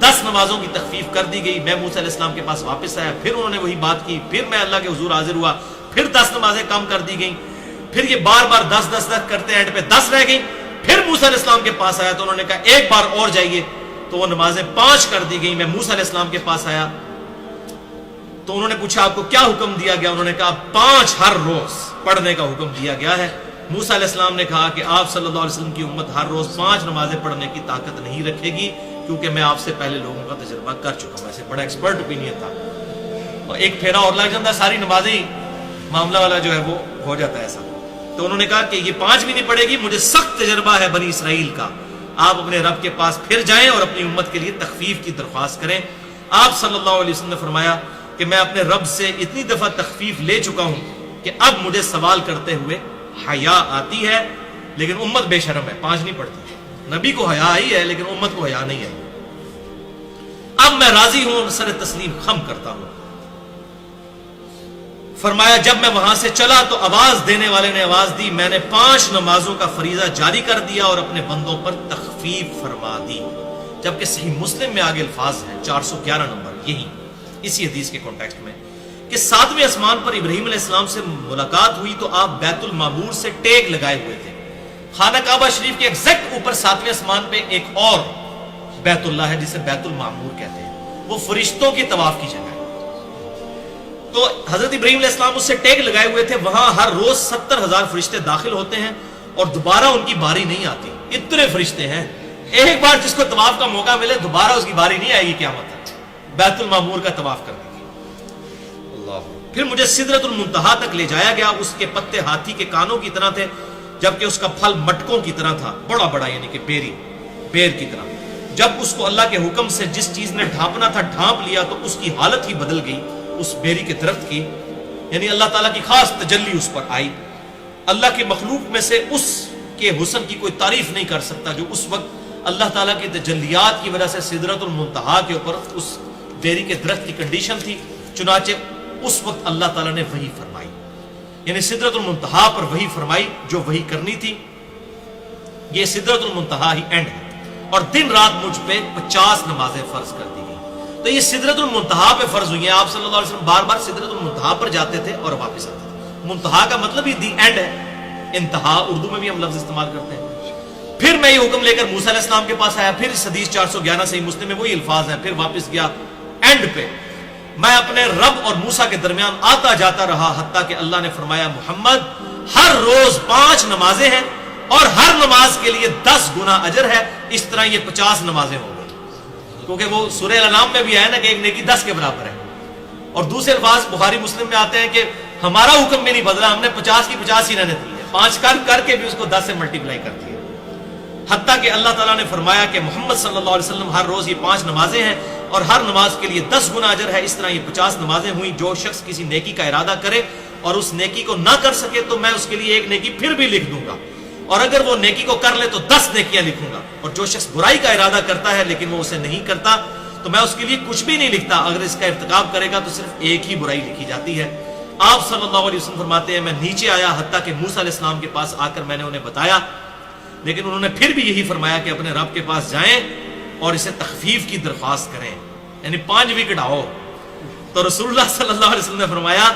10 نمازوں کی تخفیف کر دی گئی۔ میں موسیٰ علیہ السلام کے پاس واپس آیا، پھر انہوں نے وہی بات کی۔ پھر میں اللہ کے حضور حاضر ہوا، پھر 10 نمازیں کم کر دی گئیں۔ پھر یہ بار بار 10 کرتے اینڈ پہ 10 رہ گئی۔ پھر موسیٰ علیہ السلام کے پاس آیا تو انہوں نے کہا ایک بار اور جائیے، تو وہ نمازیں 5 کر دی گئی۔ میں موسیٰ علیہ السلام کے پاس آیا تو انہوں نے پوچھا آپ کو کیا حکم دیا گیا؟ انہوں نے کہا 5 ہر روز پڑھنے کا حکم دیا گیا ہے۔ موسیٰ علیہ السلام نے کہا کہ آپ صلی اللہ علیہ وسلم کی امت ہر روز 5 نمازیں پڑھنے کی طاقت نہیں رکھے گی، کیونکہ میں آپ سے پہلے لوگوں کا تجربہ کر چکا ہوں۔ ایسے بڑا ایکسپرٹ اوپینین تھا، اور ایک پھیرا اور لگ جاتا ہے، ساری نمازیں معاملہ والا جو ہے وہ ہو جاتا ہے ایسا۔ تو انہوں نے کہا کہ یہ 5 بھی نہیں پڑے گی، مجھے سخت تجربہ ہے بنی اسرائیل کا، آپ اپنے رب کے پاس پھر جائیں اور اپنی امت کے لیے تخفیف کی درخواست کریں۔ آپ صلی اللہ علیہ وسلم نے فرمایا کہ میں اپنے رب سے اتنی دفعہ تخفیف لے چکا ہوں کہ اب مجھے سوال کرتے ہوئے حیا آتی ہے، لیکن امت بے شرم ہے، 5 نہیں پڑھتی۔ نبی کو حیا آئی ہے لیکن امت کو حیا نہیں ہے۔ اب میں راضی ہوں، سر تسلیم خم کرتا ہوں۔ فرمایا جب میں وہاں سے چلا تو آواز دینے والے نے آواز دی، میں نے 5 نمازوں کا فریضہ جاری کر دیا اور اپنے بندوں پر تخفیف فرما دی۔ جبکہ صحیح مسلم میں آگے الفاظ ہیں 411 نمبر، یہی اسی حدیث کے کانٹیکسٹ میں، کہ 7ویں آسمان پر ابراہیم علیہ السلام سے ملاقات ہوئی تو آپ بیت المعمور سے ٹیک لگائے ہوئے تھے۔ خانہ کعبہ شریف کے ایگزیکٹ اوپر 7ویں آسمان پہ ایک اور بیت اللہ ہے جسے بیت المعمور کہتے ہیں، وہ فرشتوں کے طواف کی جگہ ہے۔ تو حضرت ابراہیم علیہ السلام اس سے ٹیک لگائے ہوئے تھے، وہاں ہر روز 70,000 فرشتے داخل ہوتے ہیں اور دوبارہ ان کی باری نہیں آتی، اتنے فرشتے ہیں۔ ایک بار جس کو طواف کا موقع ملے دوبارہ اس کی باری نہیں آئے گی قیامت تک بیت المعمور کا طواف کرنے کی۔ پھر مجھے سدرۃ المنتہا تک لے جایا گیا، اس کے پتے ہاتھی کے کانوں کی طرح تھے، جبکہ اس کا پھل مٹکوں کی طرح تھا، بڑا بڑا یعنی کہ بیر کی طرح۔ جب اس کو اللہ کے حکم سے جس چیز نے ڈھانپنا تھا ڈھانپ لیا تو اس کی حالت ہی بدل گئی، اس بیری کے درخت کی، یعنی اللہ تعالیٰ کی خاص تجلی اس پر آئی۔ اللہ کے مخلوق میں سے اس کے حسن کی کوئی تعریف نہیں کر سکتا جو اس وقت اللہ تعالیٰ کی تجلیات کی وجہ سے سدرۃ المنتہا کے اوپر اس بیری کے درخت کی کنڈیشن تھی، چنانچہ اس وقت اللہ تعالیٰ نے وحی فرمائی، یعنی سدرۃ المنتہا پر وحی فرمائی جو وحی کرنی تھی۔ یہ سدرۃ المنتہا ہی اینڈ ہے، اور دن رات مجھ پہ 50 نمازیں فرض کر دی گئی۔ تو یہ سدرۃ المنتہا پہ فرض ہوئی ہیں۔ آپ صلی اللہ علیہ وسلم بار بار سدرۃ المنتہا پر جاتے تھے اور واپس آتے تھے۔ منتہا کا مطلب ہی دی اینڈ ہے، انتہا اردو میں بھی ہم لفظ استعمال کرتے ہیں۔ پھر میں یہ حکم لے کر موسیٰ علیہ السلام کے پاس آیا، پھر اس حدیث 411 صحیح مسلم میں وہی الفاظ ہیں، پھر واپس گیا اینڈ پہ۔ میں اپنے رب اور موسیٰ کے درمیان آتا جاتا رہا، حتیٰ کہ اللہ نے فرمایا محمد ہر روز 5 نمازیں ہیں اور ہر نماز کے لیے 10 گنا اجر ہے۔ اس طرح یہ 50 نمازیں ہو گئی، کیونکہ وہ سورہ الانعام میں بھی ہے نا کہ ایک نیکی 10 کے برابر ہے۔ اور دوسرے الفاظ بخاری مسلم میں آتے ہیں کہ ہمارا حکم بھی نہیں بدلا، ہم نے 50 کی 50 ہی رہنے دی ہے، 5 کر کے بھی اس کو 10 سے ملٹیپلائی کر دیا۔ حتیٰ کہ اللہ تعالیٰ نے فرمایا کہ محمد صلی اللہ علیہ وسلم ہر روز یہ 5 نمازیں ہیں اور ہر نماز کے لیے 10 گنا اجر ہے۔ اس طرح یہ 50 نمازیں ہوئیں۔ جو شخص کسی نیکی کا ارادہ کرے اور اس نیکی کو نہ کر سکے تو میں اس کے لیے ایک نیکی پھر بھی لکھ دوں گا، اور اگر وہ نیکی کو کر لے تو 10 نیکیاں لکھوں گا۔ اور جو شخص برائی کا ارادہ کرتا ہے لیکن وہ اسے نہیں کرتا تو میں اس کے لیے کچھ بھی نہیں لکھتا، اگر اس کا ارتکاب کرے گا تو صرف ایک ہی برائی لکھی جاتی ہے۔ آپ صلی اللہ علیہ وسلم فرماتے ہیں میں نیچے آیا حتیٰ کہ موسیٰ علیہ السلام کے پاس آ کر میں نے انہیں بتایا، لیکن انہوں نے پھر بھی یہی فرمایا کہ اپنے رب کے پاس جائیں اور اسے تخفیف کی درخواست کریں، یعنی 5 بھی گھٹاؤ۔ تو رسول اللہ صلی اللہ علیہ وسلم نے فرمایا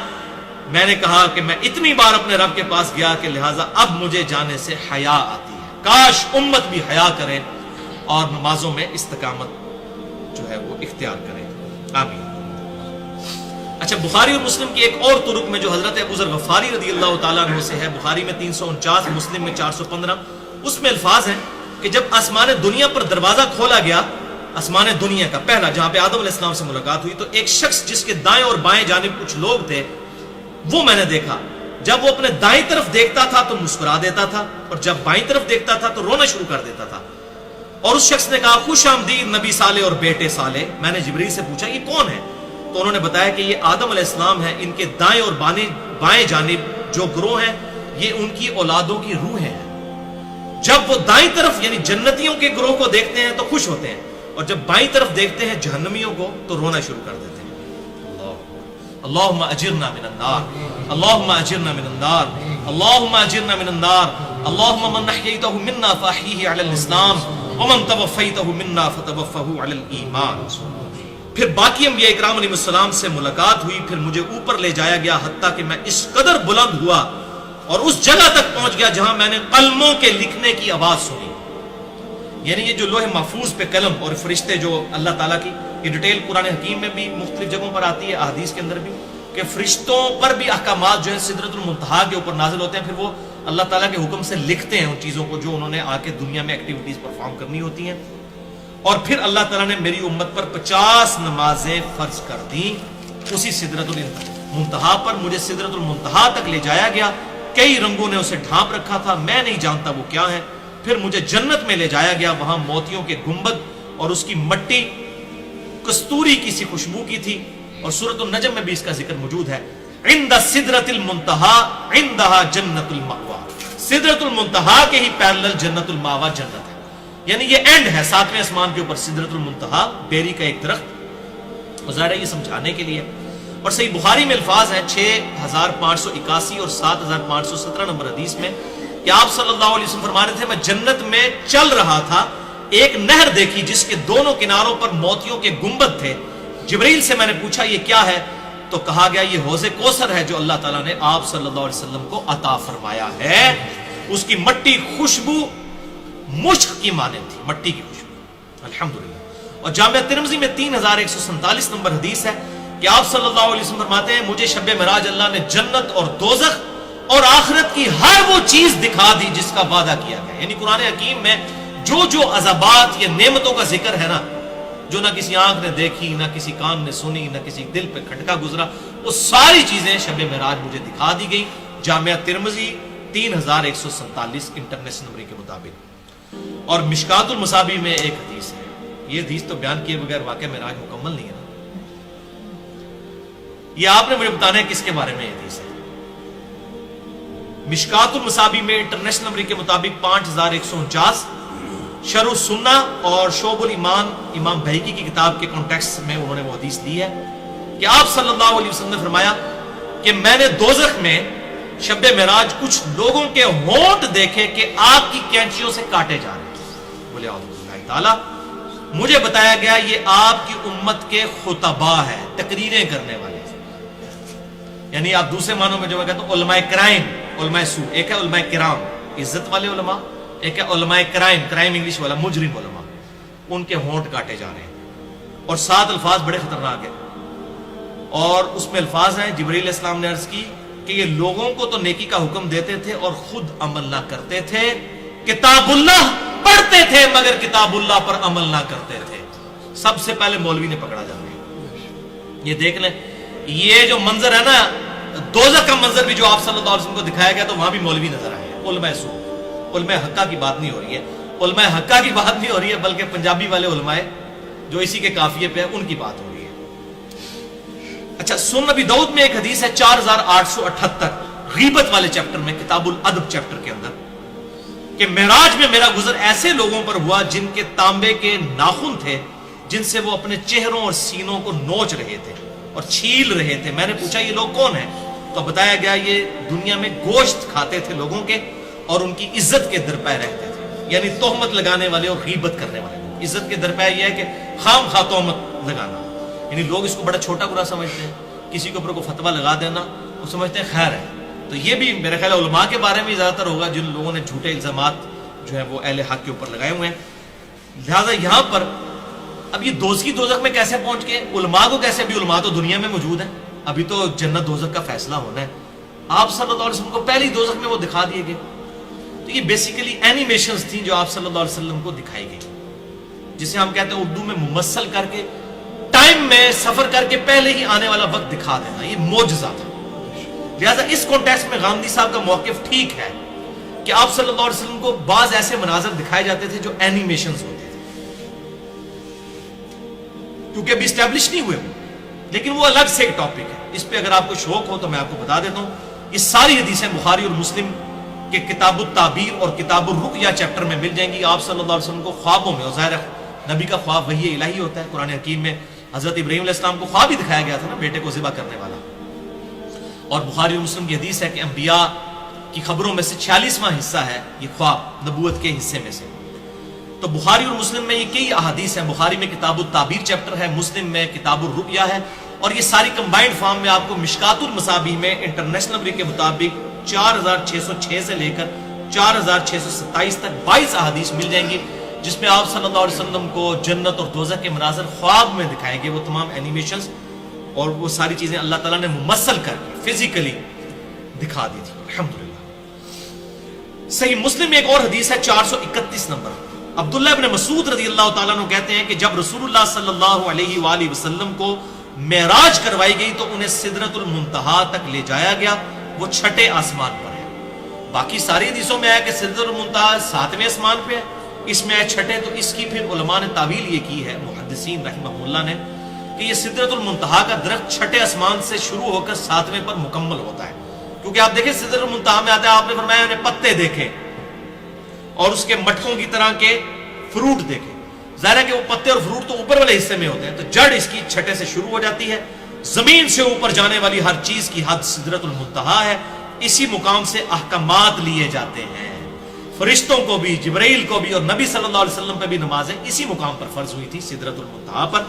میں نے کہا کہ میں اتنی بار اپنے رب کے پاس گیا کہ لہٰذا اب مجھے جانے سے حیا آتی ہے، کاش امت بھی حیا کرے اور نمازوں میں استقامت جو ہے وہ اختیار کرے، آمین۔ اچھا، بخاری اور مسلم کی ایک اور طرق میں جو حضرت ابو ذر غفاری رضی اللہ تعالیٰ عنہ سے ہے، بخاری میں 349، مسلم میں 415، اس میں الفاظ ہیں کہ جب آسمان دنیا پر دروازہ کھولا گیا، آسمان دنیا کا پہلا جہاں پہ آدم علیہ السلام سے ملاقات ہوئی، تو ایک شخص جس کے دائیں اور بائیں جانب کچھ لوگ تھے وہ میں نے دیکھا، جب وہ اپنے دائیں طرف دیکھتا تھا تو مسکرا دیتا تھا اور جب بائیں طرف دیکھتا تھا تو رونا شروع کر دیتا تھا۔ اور اس شخص نے کہا خوش آمدید نبی صالح اور بیٹے صالح۔ میں نے جبریل سے پوچھا یہ کون ہے؟ تو انہوں نے بتایا کہ یہ آدم علیہ السلام ہے، ان کے دائیں اور بائیں جانب جو گروہ ہیں یہ ان کی اولادوں کی روحیں ہیں۔ جب وہ دائیں طرف یعنی جنتیوں کے گروہ کو دیکھتے ہیں تو خوش ہوتے ہیں، اور جب بائیں طرف دیکھتے ہیں جہنمیوں کو تو رونا شروع کر دیتے ہیں۔ اللہم اجرنا من النار، اللہم اجرنا من النار، اللہم اجرنا من النار، اللہم من احییتہ منا فاحیہ علی الاسلام ومن توفیتہ منا فتوفہ علی الایمان۔ پھر باقی انبیاء اکرام علیہ السلام سے ملاقات ہوئی، پھر مجھے اوپر لے جایا گیا حتیٰ کہ میں اس قدر بلند ہوا اور اس جگہ تک پہنچ گیا جہاں میں نے قلموں کے لکھنے کی آواز سنی۔ یعنی یہ جو لوح محفوظ پہ قلم اور فرشتے جو اللہ تعالیٰ کی یہ ڈیٹیل قرآن حکیم میں بھی مختلف جگہوں پر آتی ہے، احادیث کے اندر بھی، کہ فرشتوں پر بھی احکامات جو ہیں سدرۃ المنتہا کے اوپر نازل ہوتے ہیں، پھر وہ اللہ تعالیٰ کے حکم سے لکھتے ہیں ان چیزوں کو جو انہوں نے آ کے دنیا میں ایکٹیویٹیز پرفارم کرنی ہوتی ہیں۔ اور پھر اللہ تعالیٰ نے میری امت پر 50 نمازیں فرض کر دیں اسی سدرۃ المنتہا پر۔ مجھے سدرۃ المنتہا تک لے جایا گیا، کئی رنگوں نے اسے ڈھانپ رکھا تھا، میں نہیں جانتا وہ کیا ہے۔ پھر مجھے جنت میں لے جایا گیا، وہاں موتیوں کے گنبد اور اس کی مٹی کستوری کی سی خوشبو کی تھی، اور سورۃ النجم میں بھی اس کا ذکر موجود ہے۔ عند سدرۃ المنتہا عندہا جنت المأوا، سدرۃ المنتہا کے ہی پیرلل جنت المأوا جنت ہے، یعنی یہ اینڈ ہے 7ویں آسمان کے اوپر سدرۃ المنتہا، بیری کا ایک درخت۔ ظاہر ہے یہ سمجھانے کے لیے، اور صحیح بخاری میں الفاظ ہیں 6581 اور 7517 نمبر حدیث میں کہ آپ صلی اللہ علیہ وسلم فرما رہے تھے میں جنت میں چل رہا تھا، ایک نہر دیکھی جس کے دونوں کناروں پر موتیوں کے گنبد تھے۔ جبریل سے میں نے پوچھا یہ کیا ہے؟ تو کہا گیا یہ حوض کوثر ہے جو اللہ تعالیٰ نے آپ صلی اللہ علیہ وسلم کو عطا فرمایا ہے۔ اس کی مٹی خوشبو مشک کی مانند تھی، مٹی کی خوشبو، الحمدللہ۔ اور جامعہ ترمذی میں 3147 نمبر حدیث ہے کہ آپ صلی اللہ علیہ وسلم فرماتے ہیں مجھے شب معراج اللہ نے جنت اور دوزخ اور آخرت کی ہر وہ چیز دکھا دی جس کا وعدہ کیا گیا۔ یعنی قرآن حکیم میں جو جو عذابات یا نعمتوں کا ذکر ہے نا، جو نہ کسی آنکھ نے دیکھی، نہ کسی کان نے سنی، نہ کسی دل پہ کھٹکا گزرا، وہ ساری چیزیں شب معراج مجھے دکھا دی گئی۔ جامعہ ترمذی 3147 انٹرنیشنل نمبر کے مطابق۔ اور مشکات المصابیح میں ایک حدیث ہے، یہ حدیث تو بیان کیے بغیر واقعہ معراج مکمل نہیں ہے نا، یہ آپ نے مجھے بتانا ہے کس کے بارے میں یہ حدیث ہے۔ مشکات المصابیح میں انٹرنیشنل نمبر کے مطابق 5149، شرح السنہ اور شعب الایمان امام بہقی کی کتاب کے کانٹیکسٹ میں انہوں نے وہ حدیث لی ہے کہ آپ صلی اللہ علیہ وسلم نے فرمایا کہ میں نے دوزخ میں شب معراج کچھ لوگوں کے ہونٹ دیکھے کہ آگ کی کینچیوں سے کاٹے جا رہے ہیں. بولے اعوذ باللہ تعالی. مجھے بتایا گیا یہ آپ کی امت کے خطبا ہے, تقریریں کرنے والے, یعنی آپ دوسرے معنوں میں جو میں کہتا ہوں علماء کرائم, علماء سو. ایک ہے علماء کرام عزت والے علماء, ایک ہے علماء کرائم, کرائم انگلش والا, مجرم علماء. ان کے ہونٹ کاٹے جا رہے ہیں اور 7 الفاظ بڑے خطرناک ہیں, اور اس میں الفاظ ہیں جبرائیل علیہ السلام نے عرض کی کہ یہ لوگوں کو تو نیکی کا حکم دیتے تھے اور خود عمل نہ کرتے تھے, کتاب اللہ پڑھتے تھے مگر کتاب اللہ پر عمل نہ کرتے تھے. سب سے پہلے مولوی نے پکڑا جانا ہے. یہ دیکھ لیں, یہ جو منظر ہے نا دوزخ کا منظر بھی جو آپ صلی اللہ علیہ وسلم کو دکھایا گیا تو وہاں بھی مولوی نظر آئے ہیں. علماء سو, علماء حقہ کی بات نہیں ہو رہی ہے, علماء حقہ کی بات نہیں ہو رہی ہے, بلکہ پنجابی والے علماء جو اسی کے قافیے پہ ان کی بات ہو رہی ہے. اچھا, سنن نبی داؤد میں ایک حدیث ہے 4878 غیبت والے چیپٹر میں, کتاب الادب چیپٹر کے اندر, کہ معراج میں میرا گزر ایسے لوگوں پر ہوا جن کے تانبے کے ناخن تھے جن سے وہ اپنے چہروں اور سینوں کو نوچ رہے تھے اور چھیل رہے تھے. میں نے پوچھا یہ لوگ کون ہیں, تو بتایا گیا یہ دنیا میں گوشت کھاتے تھے لوگوں کے اور ان کی عزت کے درپے رہتے تھے, یعنی تہمت لگانے والے اور غیبت کرنے والے. عزت کے درپے یہ ہے کہ خام خواہ تہمت لگانا, یعنی لوگ اس کو بڑا چھوٹا برا سمجھتے ہیں, کسی کے اوپر کو فتویٰ لگا دینا وہ سمجھتے ہیں خیر ہے. تو یہ بھی میرے خیال علماء کے بارے میں زیادہ تر ہوگا جن لوگوں نے جھوٹے الزامات جو ہے وہ اہل حق کے اوپر لگائے ہوئے ہیں. لہذا یہاں پر اب یہ دوزخ میں کیسے پہنچ گئے, علماء کو کیسے, بھی علماء تو دنیا میں موجود ہیں, ابھی تو جنت دوزخ کا فیصلہ ہونا ہے. آپ صلی اللہ علیہ وسلم کو پہلی دوزخ میں وہ دکھا دیے گئے. تو یہ بیسیکلی اینیمیشنز تھیں جو آپ صلی اللہ علیہ وسلم کو دکھائی گئی, جسے ہم کہتے ہیں اردو میں ممثل کر کے ٹائم میں سفر کر کے پہلے ہی آنے والا وقت دکھا دینا, یہ معجزہ تھا. لہذا اس کانٹیکسٹ میں غامدی صاحب کا موقف ٹھیک ہے کہ آپ صلی اللہ علیہ وسلم کو بعض ایسے مناظر دکھائے جاتے تھے جو اینیمیشنز ہوتے تھے, کیونکہ ابھی اسٹیبلش نہیں ہوئے, لیکن وہ الگ سے ایک ٹاپک ہے. اس پہ اگر آپ کو شوق ہو تو میں آپ کو بتا دیتا ہوں, یہ ساری حدیثیں بخاری اور مسلم کے کتاب التعبیر اور کتاب الرقیہ چیپٹر میں مل جائیں گی. آپ صلی اللہ علیہ وسلم کو خوابوں میں, اور ظاہر نبی کا خواب وحی الہی ہوتا ہے, قرآن حکیم میں حضرت ابراہیم علیہ السلام کو خواب ہی دکھایا گیا تھا نا, بیٹے کو ذبح کرنے والا. اور بخاری اور مسلم کی حدیث ہے کہ انبیاء کی خبروں میں سے 46واں حصہ ہے یہ خواب نبوت کے حصے میں سے. تو بخاری اور مسلم میں یہ کئی احادیث ہیں. بخاری میں کتاب التعبیر چیپٹر ہے, مسلم میں کتاب الرقیہ ہے, اور یہ ساری کمبائنڈ فارم میں آپ کو مشکات المصابیح میں انٹرنیشنل نمبر کے مطابق 4606 سے لے کر 4627 تک 22 احادیث مل جائیں گی, جس میں آپ صلی اللہ علیہ وسلم کو جنت اور دوزخ کے مناظر خواب میں دکھائے گئے. وہ تمام اینیمیشنز اور وہ ساری چیزیں اللہ تعالیٰ نے ممثل کر کے فزیکلی دکھا دی تھی. الحمدللہ. صحیح مسلم میں ایک اور حدیث ہے 431 نمبر. عبداللہ ابن مسعود رضی اللہ تعالیٰ عنہ کہتے ہیں کہ جب رسول اللہ صلی اللہ علیہ وآلہ وسلم کو معراج کروائی گئی تو انہیں سدرۃ المنتہا تک لے جایا گیا, وہ 6 آسمان پر ہے. باقی ساری حدیثوں میں آیا کہ سدرۃ المنتہا 7ویں آسمان پہ ہے, اس میں آئے 6, تو اس کی پھر علماء نے تعویل یہ کی ہے, محدثین رحمہ اللہ نے, کہ یہ سدرۃ المنتہا کا درخت 6 آسمان سے شروع ہو کر 7ویں پر مکمل ہوتا ہے. کیونکہ آپ دیکھیں سدرۃ المنتہا میں آتا ہے, آپ نے فرمایا انہیں پتے دیکھے اور اس کے مٹکوں کی طرح کے فروٹ دیکھے. ظاہر ہے کہ وہ پتے اور فروٹ تو اوپر والے حصے میں ہوتے ہیں, تو جڑ اس کی 6 سے شروع ہو جاتی ہے. زمین سے اوپر جانے والی ہر چیز کی حد سدرۃ المنتہا ہے. اسی مقام سے احکامات لیے جاتے ہیں, فرشتوں کو بھی, جبرائیل کو بھی, اور نبی صلی اللہ علیہ وسلم پہ بھی نمازیں اسی مقام پر فرض ہوئی تھی, سدرۃ المنتہا پر.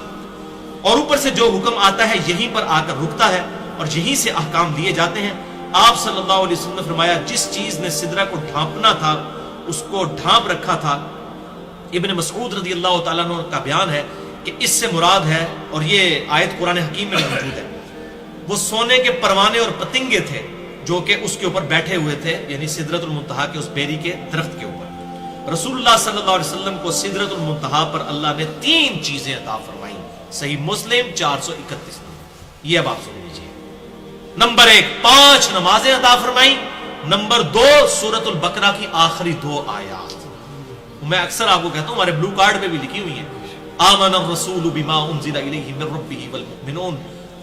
اور اوپر سے جو حکم آتا ہے یہیں پر آ کر رکتا ہے اور یہیں سے احکام لیے جاتے ہیں. آپ صلی اللہ علیہ وسلم نے فرمایا جس چیز نے سدرہ کو ڈھانپنا تھا اس کو ڈھانپ رکھا تھا. ابن مسعود رضی اللہ تعالیٰ عنہ کا بیان ہے کہ اس سے مراد ہے, اور یہ آیت قرآن حکیم میں موجود ہے, وہ سونے کے پروانے اور پتنگے تھے جو کہ اس کے اوپر بیٹھے ہوئے تھے, یعنی سدرۃ المنتہا کے اس بیری کے درخت کے اوپر. رسول اللہ صلی اللہ علیہ وسلم کو سدرۃ المنتہا پر اللہ نے 3 چیزیں عطا فرمائیں. صحیح مسلم 431. یہ اب آپ سن لیجیے. نمبر 1 5 نمازیں عطا فرمائیں. نمبر 2 سورۃ البقرہ کی آخری 2 آیات. میں اکثر آپ کو کہتا ہوں, ہمارے بلو کارڈ پہ بھی لکھی ہوئی ہیں, آمن الرسول بما انزل الیہ من ربہ والمؤمنون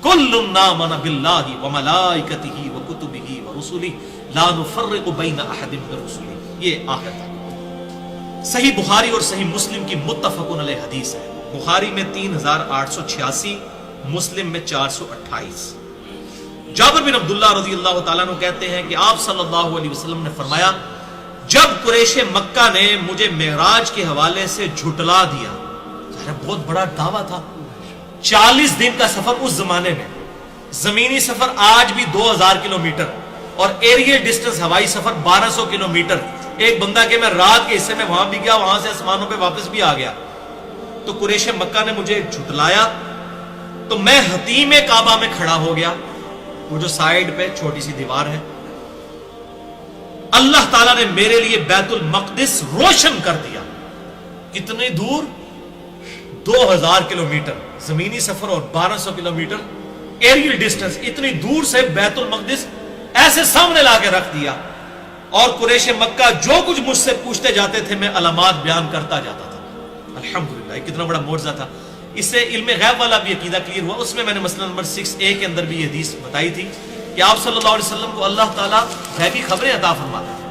کل آمن باللہ وملائکتہ وکتبہ ورسلہ لا نفرق بین احد من رسلہ. یہ آخر تک. صحیح بخاری اور صحیح مسلم کی متفقن علیہ حدیث ہے. بخاری میں 3886، مسلم میں 428. جابر بن عبداللہ رضی اللہ تعالیٰ عنہ کہتے ہیں کہ آپ صلی اللہ علیہ وسلم نے فرمایا جب قریش مکہ نے مجھے معراج کے حوالے سے جھٹلا دیا، بہت بڑا دعویٰ تھا، 40 دن کا سفر اس زمانے میں، زمینی سفر آج بھی 2000 کلومیٹر اور ایریل ڈسٹنس ہوائی سفر 1200 کلومیٹر. ایک بندہ کہ میں رات کے حصے میں وہاں بھی گیا، وہاں سے آسمانوں پہ واپس بھی آ گیا. تو قریش مکہ نے مجھے جھٹلایا تو میں حتیم کعبہ میں کھڑا ہو گیا، وہ جو سائیڈ پہ چھوٹی سی دیوار ہے. اللہ تعالیٰ نے میرے لیے بیت المقدس روشن کر دیا. کتنی دور؟ 2000 کلومیٹر زمینی سفر اور 1200 کلومیٹر ایریل ڈسٹنس. اتنی دور سے بیت المقدس ایسے سامنے لا کے رکھ دیا. اور قریش مکہ جو کچھ مجھ سے پوچھتے جاتے تھے میں علامات بیان کرتا جاتا تھا. الحمدللہ کتنا بڑا معجزہ تھا. اس سے علم غیب والا بھی عقیدہ کلیئر ہوا. اس میں نے مسئلہ نمبر 6A کے اندر بھی یہ حدیث بتائی تھی کہ آپ صلی اللہ علیہ وسلم کو اللہ تعالیٰ غیبی خبریں عطا فرماتا تھا.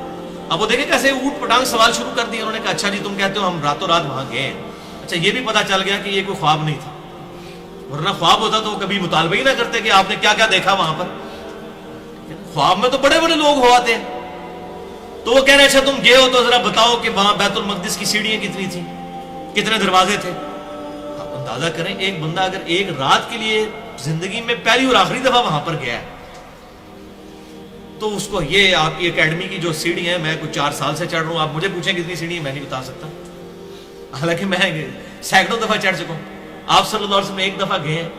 اب وہ دیکھیں کیسے اوٹ پٹانگ سوال شروع کر دیے. انہوں نے کہا اچھا جی تم کہتے ہو ہم راتوں رات وہاں گئے ہیں، اچھا یہ بھی پتا چل گیا کہ یہ کوئی خواب نہیں تھا، ورنہ خواب ہوتا تو وہ کبھی مطالبہ ہی نہ کرتے کہ آپ نے کیا کیا دیکھا وہاں پر. خواب میں تو بڑے بڑے لوگ ہو آتے ہیں. تو وہ کہہ رہے اچھا تم گئے ہو تو ذرا بتاؤ کہ وہاں بیت المقدس کی سیڑھیاں کتنی تھیں، کتنے دروازے تھے. آپ اندازہ کریں ایک بندہ اگر ایک رات کے لیے زندگی میں پہلی اور آخری دفعہ وہاں پر گیا ہے تو اس کو یہ آپ کی اکیڈمی کی جو سیڑھی ہیں میں کچھ 4 سال سے چڑھ رہا ہوں، آپ مجھے پوچھیں کتنی سیڑھی ہیں میں نہیں بتا سکتا، حالانکہ میں سینکڑوں دفعہ چڑھ چکا ہوں. آپ صلی اللہ علیہ وسلم ایک دفعہ گئے ہیں.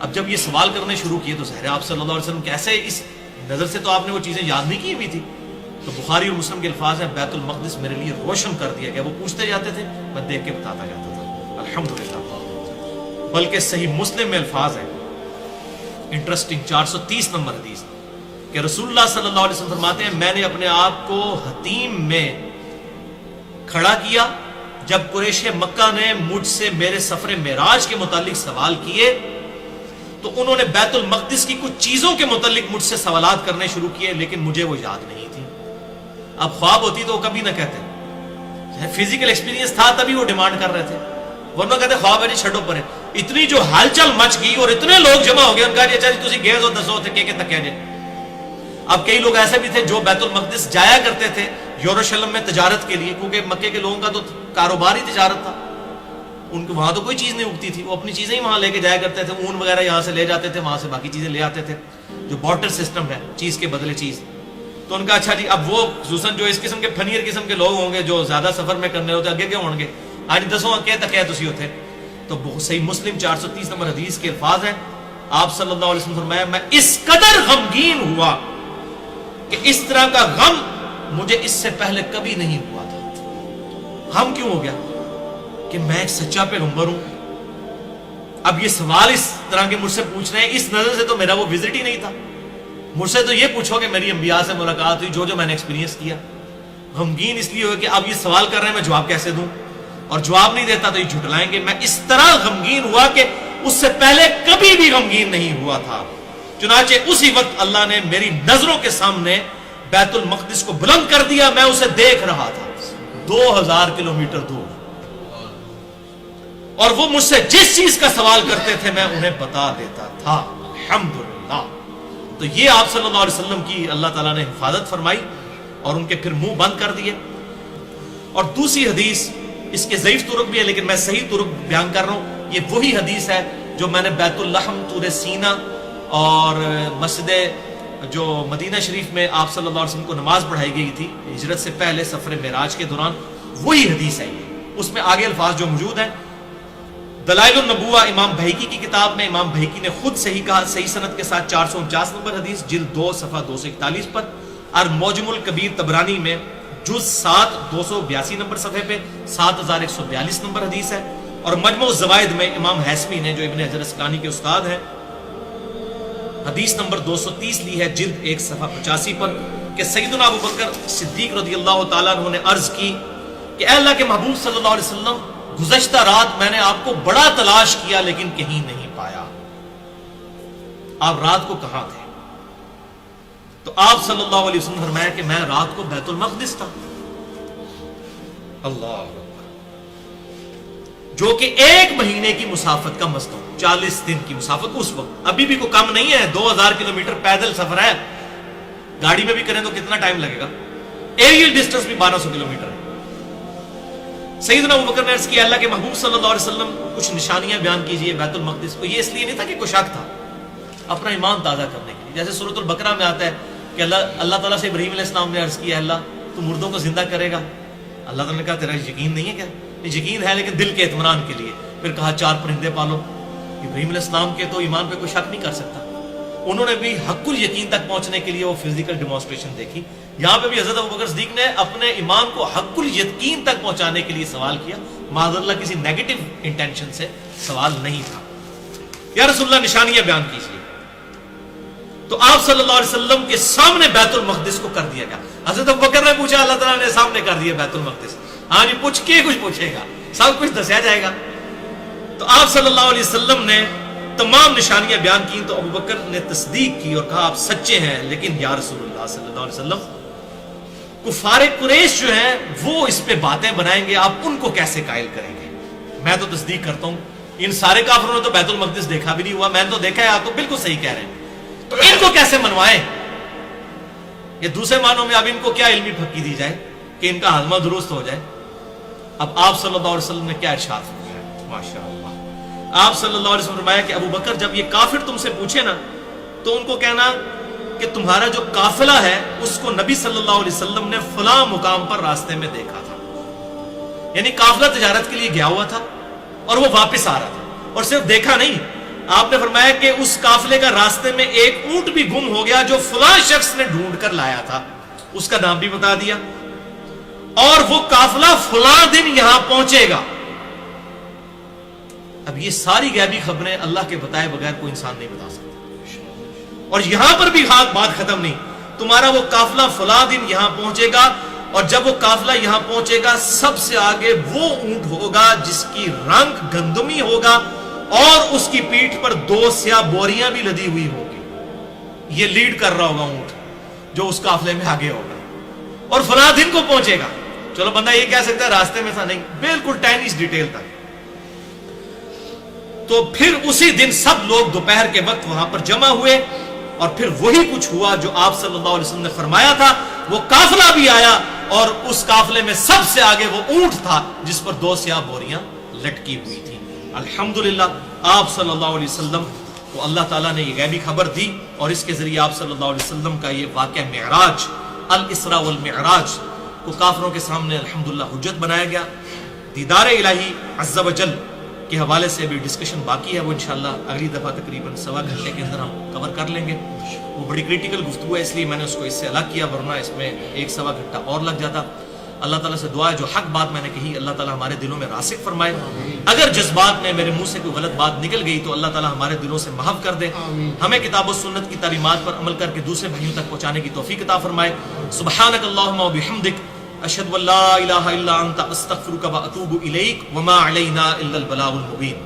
اب جب یہ سوال کرنے شروع کیے تو ظاہر ہے آپ صلی اللہ علیہ وسلم کیسے اس نظر سے تو آپ نے وہ چیزیں یاد نہیں کی ہوئی تھی. تو بخاری اور مسلم کے الفاظ ہیں بیت المقدس میرے لیے روشن کر دیا گیا. وہ پوچھتے جاتے تھے میں دیکھ کے بتاتا جاتا تھا. الحمدللہ. بلکہ صحیح مسلم میں الفاظ ہیں انٹرسٹنگ 430 نمبر حدیث کہ رسول اللہ صلی اللہ علیہ وسلم فرماتے ہیں میں نے اپنے آپ کو حتیم میں کھڑا کیا جب قریش مکہ نے مجھ سے میرے سفر معراج کے متعلق سوال کیے تو انہوں نے بیت المقدس کی کچھ چیزوں کے متعلق مجھ سے سوالات کرنے شروع کیے لیکن مجھے وہ یاد نہیں تھی. اب خواب ہوتی تو وہ کبھی نہ کہتے، فزیکل ایکسپیرینس تھا تبھی وہ ڈیمانڈ کر رہے تھے، ورنہ کہتے خواب ہے جی چھڈو پرے. اتنی جو ہلچل مچ گئی اور اتنے لوگ جمع ہو گئے ان کا جی اچھا جی تسی گئے ہو دسو تے کہ تک جی. اب کئی لوگ ایسے بھی تھے جو بیت المقدس جایا کرتے تھے یروشلم میں تجارت کے لیے، کیونکہ مکے کے لوگوں کا تو کاروبار ہی تجارت تھا، ان کو وہاں تو کوئی چیز نہیں اگتی تھی، وہ اپنی چیزیں ہی وہاں لے کے جایا کرتے تھے. اون وغیرہ یہاں سے لے جاتے تھے، وہاں سے باقی چیزیں لے آتے تھے، جو بارٹر سسٹم ہے چیز کے بدلے چیز. تو ان کا اچھا جی اب وہ خصوصاً جو اس قسم کے فنیر قسم کے لوگ ہوں گے جو زیادہ سفر میں کرنے ہوتے اگے کے ہوں گے آج دسوں کہ تک ہے تسی ہوتے. تو صحیح مسلم 430 نمبر حدیث کے الفاظ ہیں آپ صلی اللہ علیہ وسلم فرمایا میں اس قدر غمگین ہوا کہ اس طرح کا غم مجھے اس سے پہلے کبھی نہیں ہوا تھا. غم کیوں ہو گیا؟ کہ میں ایک سچا پیغمبر ہوں. اب یہ سوال اس طرح کے مجھ سے پوچھ رہے ہیں، اس نظر سے تو میرا وہ وزٹ ہی نہیں تھا. مجھ سے تو یہ پوچھو کہ میری انبیاء سے ملاقات ہوئی، جو میں نے ایکسپیرینس کیا. غمگین اس لیے ہو کہ اب یہ سوال کر رہے ہیں میں جواب کیسے دوں، اور جواب نہیں دیتا تو یہ جھٹلائیں گے. میں اس طرح غمگین ہوا کہ اس سے پہلے کبھی بھی غمگین نہیں ہوا تھا. چنانچہ اسی وقت اللہ نے میری نظروں کے سامنے بیت المقدس کو بلند کر دیا. میں اسے دیکھ رہا تھا 2000 کلومیٹر دور، اور وہ مجھ سے جس چیز کا سوال کرتے تھے میں انہیں بتا دیتا تھا. الحمدللہ. تو یہ آپ صلی اللہ علیہ وسلم کی اللہ تعالیٰ نے حفاظت فرمائی اور ان کے پھر منہ بند کر دیے. اور دوسری حدیث اس کے ضعیف طرق بھی ہے لیکن میں صحیح طرق بیان کر رہا ہوں. یہ وہی حدیث ہے جو میں نے بیت اللحم طور سینا اور مسجد جو مدینہ شریف میں آپ صلی اللہ علیہ وسلم کو نماز پڑھائی گئی تھی ہجرت سے پہلے سفر معراج کے دوران، وہی حدیث ہے. اس میں آگے الفاظ جو موجود ہیں. دلائل النبوہ امام بہیقی کی کتاب میں امام بہیقی نے خود صحیح کہا صحیح سند کے ساتھ 449 نمبر حدیث جلد 2 صفحہ 241 پر، اور معجم الکبیر طبرانی میں جز 7 282 نمبر صفحے پہ 7142 نمبر حدیث ہے. اور مجموع الزوائد میں امام حیثمی نے جو ابن حجر اسقلانی کے استاد ہیں حدیث نمبر 230 لی ہے جلد 1 صفحہ 85 پر کہ سیدنا ابو بکر صدیق رضی اللہ تعالیٰ عنہ نے عرض کی کہ اے اللہ کے محبوب صلی اللہ علیہ وسلم گزشتہ رات میں نے آپ کو بڑا تلاش کیا لیکن کہیں نہیں پایا. آپ رات کو کہاں تھے؟ تو آپ صلی اللہ علیہ وسلم فرمایا کہ میں رات کو بیت المقدس تھا. اللہ جو کہ 1 مہینے کی مسافت کا مزدور، 40 دن کی مسافت اس وقت، ابھی بھی کوئی کم نہیں ہے، 2000 کلومیٹر پیدل سفر ہے، گاڑی میں بھی کریں تو کتنا ٹائم لگے گا، ایریل ڈسٹنس بھی 1200 کلومیٹر ہے۔ سیدنا ابوبکر نے عرض کیا اللہ کے محبوب صلی اللہ علیہ وسلم کچھ نشانیاں بیان کیجئے بیت المقدس کو۔ یہ اس لیے نہیں تھا کہ کوئی شک تھا، اپنا ایمان تازہ کرنے کے لیے، جیسے سورۃ البقرہ میں آتا ہے کہ اللہ تعالیٰ سے ابراہیم علیہ السلام نے عرض کیا اللہ تو مردوں کو زندہ کرے گا، اللہ تعالیٰ نے کہا تیرا یقین نہیں ہے کیا؟ یقین ہے لیکن دل کے اطمینان کے لیے۔ پھر کہا 4 پرندے پالو۔ ابراہیم علیہ السلام کے تو ایمان پہ کوئی شک نہیں کر سکتا، انہوں نے بھی حق الیقین تک پہنچنے کے لیے وہ فزیکل ڈیمانسٹریشن دیکھی۔ یہاں پہ بھی حضرت ابوبکر صدیق نے اپنے ایمان کو حق الیقین تک پہنچانے کے لیے سوال کیا، معاذ اللہ کسی نیگیٹو انٹینشن سے سوال نہیں تھا۔ یا رسول اللہ نشانیاں بیان کیجیے، تو آپ صلی اللہ علیہ وسلم کے سامنے بیت المقدس کو کر دیا گیا۔ حضرت ابوبکر نے پوچھا، اللہ تعالیٰ نے سامنے کر دیا بیت المقدس۔ ہاں جی پوچھ کے کچھ پوچھے گا، سب کچھ دسیا جائے گا۔ تو آپ صلی اللہ علیہ وسلم نے تمام نشانیاں بیان کی تو ابوبکر نے تصدیق کی اور کہا آپ سچے ہیں، لیکن یا رسول اللہ صلی اللہ علیہ وسلم کفار قریش جو ہیں وہ اس پہ باتیں بنائیں گے، آپ ان کو کیسے قائل کریں گے؟ میں تو تصدیق کرتا ہوں ان سارے کافروں نے تو بیت المقدس دیکھا بھی نہیں ہوا، میں نے تو دیکھا ہے، آپ تو بالکل صحیح کہہ رہے ہیں، تو ان کو کیسے منوائیں؟ یہ دوسرے معنوں میں اب ان کو کیا علمی پھکی دی جائے کہ ان کا ہاضمہ درست ہو جائے؟ اب آپ صلی اللہ علیہ وسلم نے کیا ارشاد فرمایا؟ ماشاءاللہ آپ صلی اللہ علیہ وسلم نے فرمایا کہ ابو بکر جب یہ کافر تم سے پوچھے نا تو ان کو کہنا کہ تمہارا جو قافلہ ہے اس کو نبی صلی اللہ علیہ وسلم نے فلاں مقام پر راستے میں دیکھا تھا، یعنی قافلہ تجارت کے لیے گیا ہوا تھا اور وہ واپس آ رہا تھا، اور صرف دیکھا نہیں، آپ نے فرمایا کہ اس قافلے کا راستے میں ایک اونٹ بھی گم ہو گیا جو فلاں شخص نے ڈھونڈ کر لایا تھا، اس کا نام بھی بتا دیا، اور وہ قافلہ فلاں دن یہاں پہنچے گا۔ اب یہ ساری غیبی خبریں اللہ کے بتائے بغیر کوئی انسان نہیں بتا سکتا، اور یہاں پر بھی بات ختم نہیں، تمہارا وہ قافلہ فلاں دن یہاں پہنچے گا، اور جب وہ قافلہ یہاں پہنچے گا سب سے آگے وہ اونٹ ہوگا جس کی رنگ گندمی ہوگا اور اس کی پیٹھ پر 2 سیاہ بوریاں بھی لدی ہوئی ہوگی، یہ لیڈ کر رہا ہوگا اونٹ جو اس قافلے میں آگے ہوگا، اور فلاں دن کو پہنچے گا۔ چلو بندہ یہ کہہ سکتا ہے راستے میں تھا، نہیں، بالکل ٹائنیش ڈیٹیل تک۔ تو پھر اسی دن سب لوگ دوپہر کے وقت وہاں پر جمع ہوئے، اور پھر وہی کچھ ہوا جو آپ صلی اللہ علیہ وسلم نے فرمایا تھا، وہ قافلہ بھی آیا اور اس قافلے میں سب سے آگے وہ اونٹ تھا جس پر 2 سیاہ بوریاں لٹکی ہوئی تھی۔ الحمدللہ آپ صلی اللہ علیہ وسلم کو اللہ تعالیٰ نے یہ غیبی خبر دی، اور اس کے ذریعے آپ صلی اللہ علیہ وسلم کا یہ واقعہ معراج، الاسراء والمعراج کو کافروں کے سامنے الحمدللہ حجت بنایا گیا۔ دیدار الہی عز و جل کے حوالے سے بھی ڈسکشن باقی ہے، وہ انشاءاللہ اگلی دفعہ تقریباً 1.25 گھنٹے کے اندر ہم کور کر لیں گے۔ وہ بڑی کریٹیکل گفتگو ہے، اس لیے میں نے اس کو اس سے الگ کیا، ورنہ اس میں 1-1.25 گھنٹہ اور لگ جاتا۔ اللہ تعالیٰ سے دعا ہے جو حق بات میں نے کہی اللہ تعالیٰ ہمارے دلوں میں راسخ فرمائے، اگر جذبات میں میرے منہ سے کوئی غلط بات نکل گئی تو اللہ تعالیٰ ہمارے دلوں سے محو کر دے، ہمیں کتاب و سنت کی تعلیمات پر عمل کر کے دوسرے بھائیوں تک پہنچانے کی توفیق عطا فرمائے۔ سبحانک اللہم و بحمدک، اشہد ان لا الہ الا انت، استغفرک و اتوب الیک، وما علینا الا البلاغ المبین۔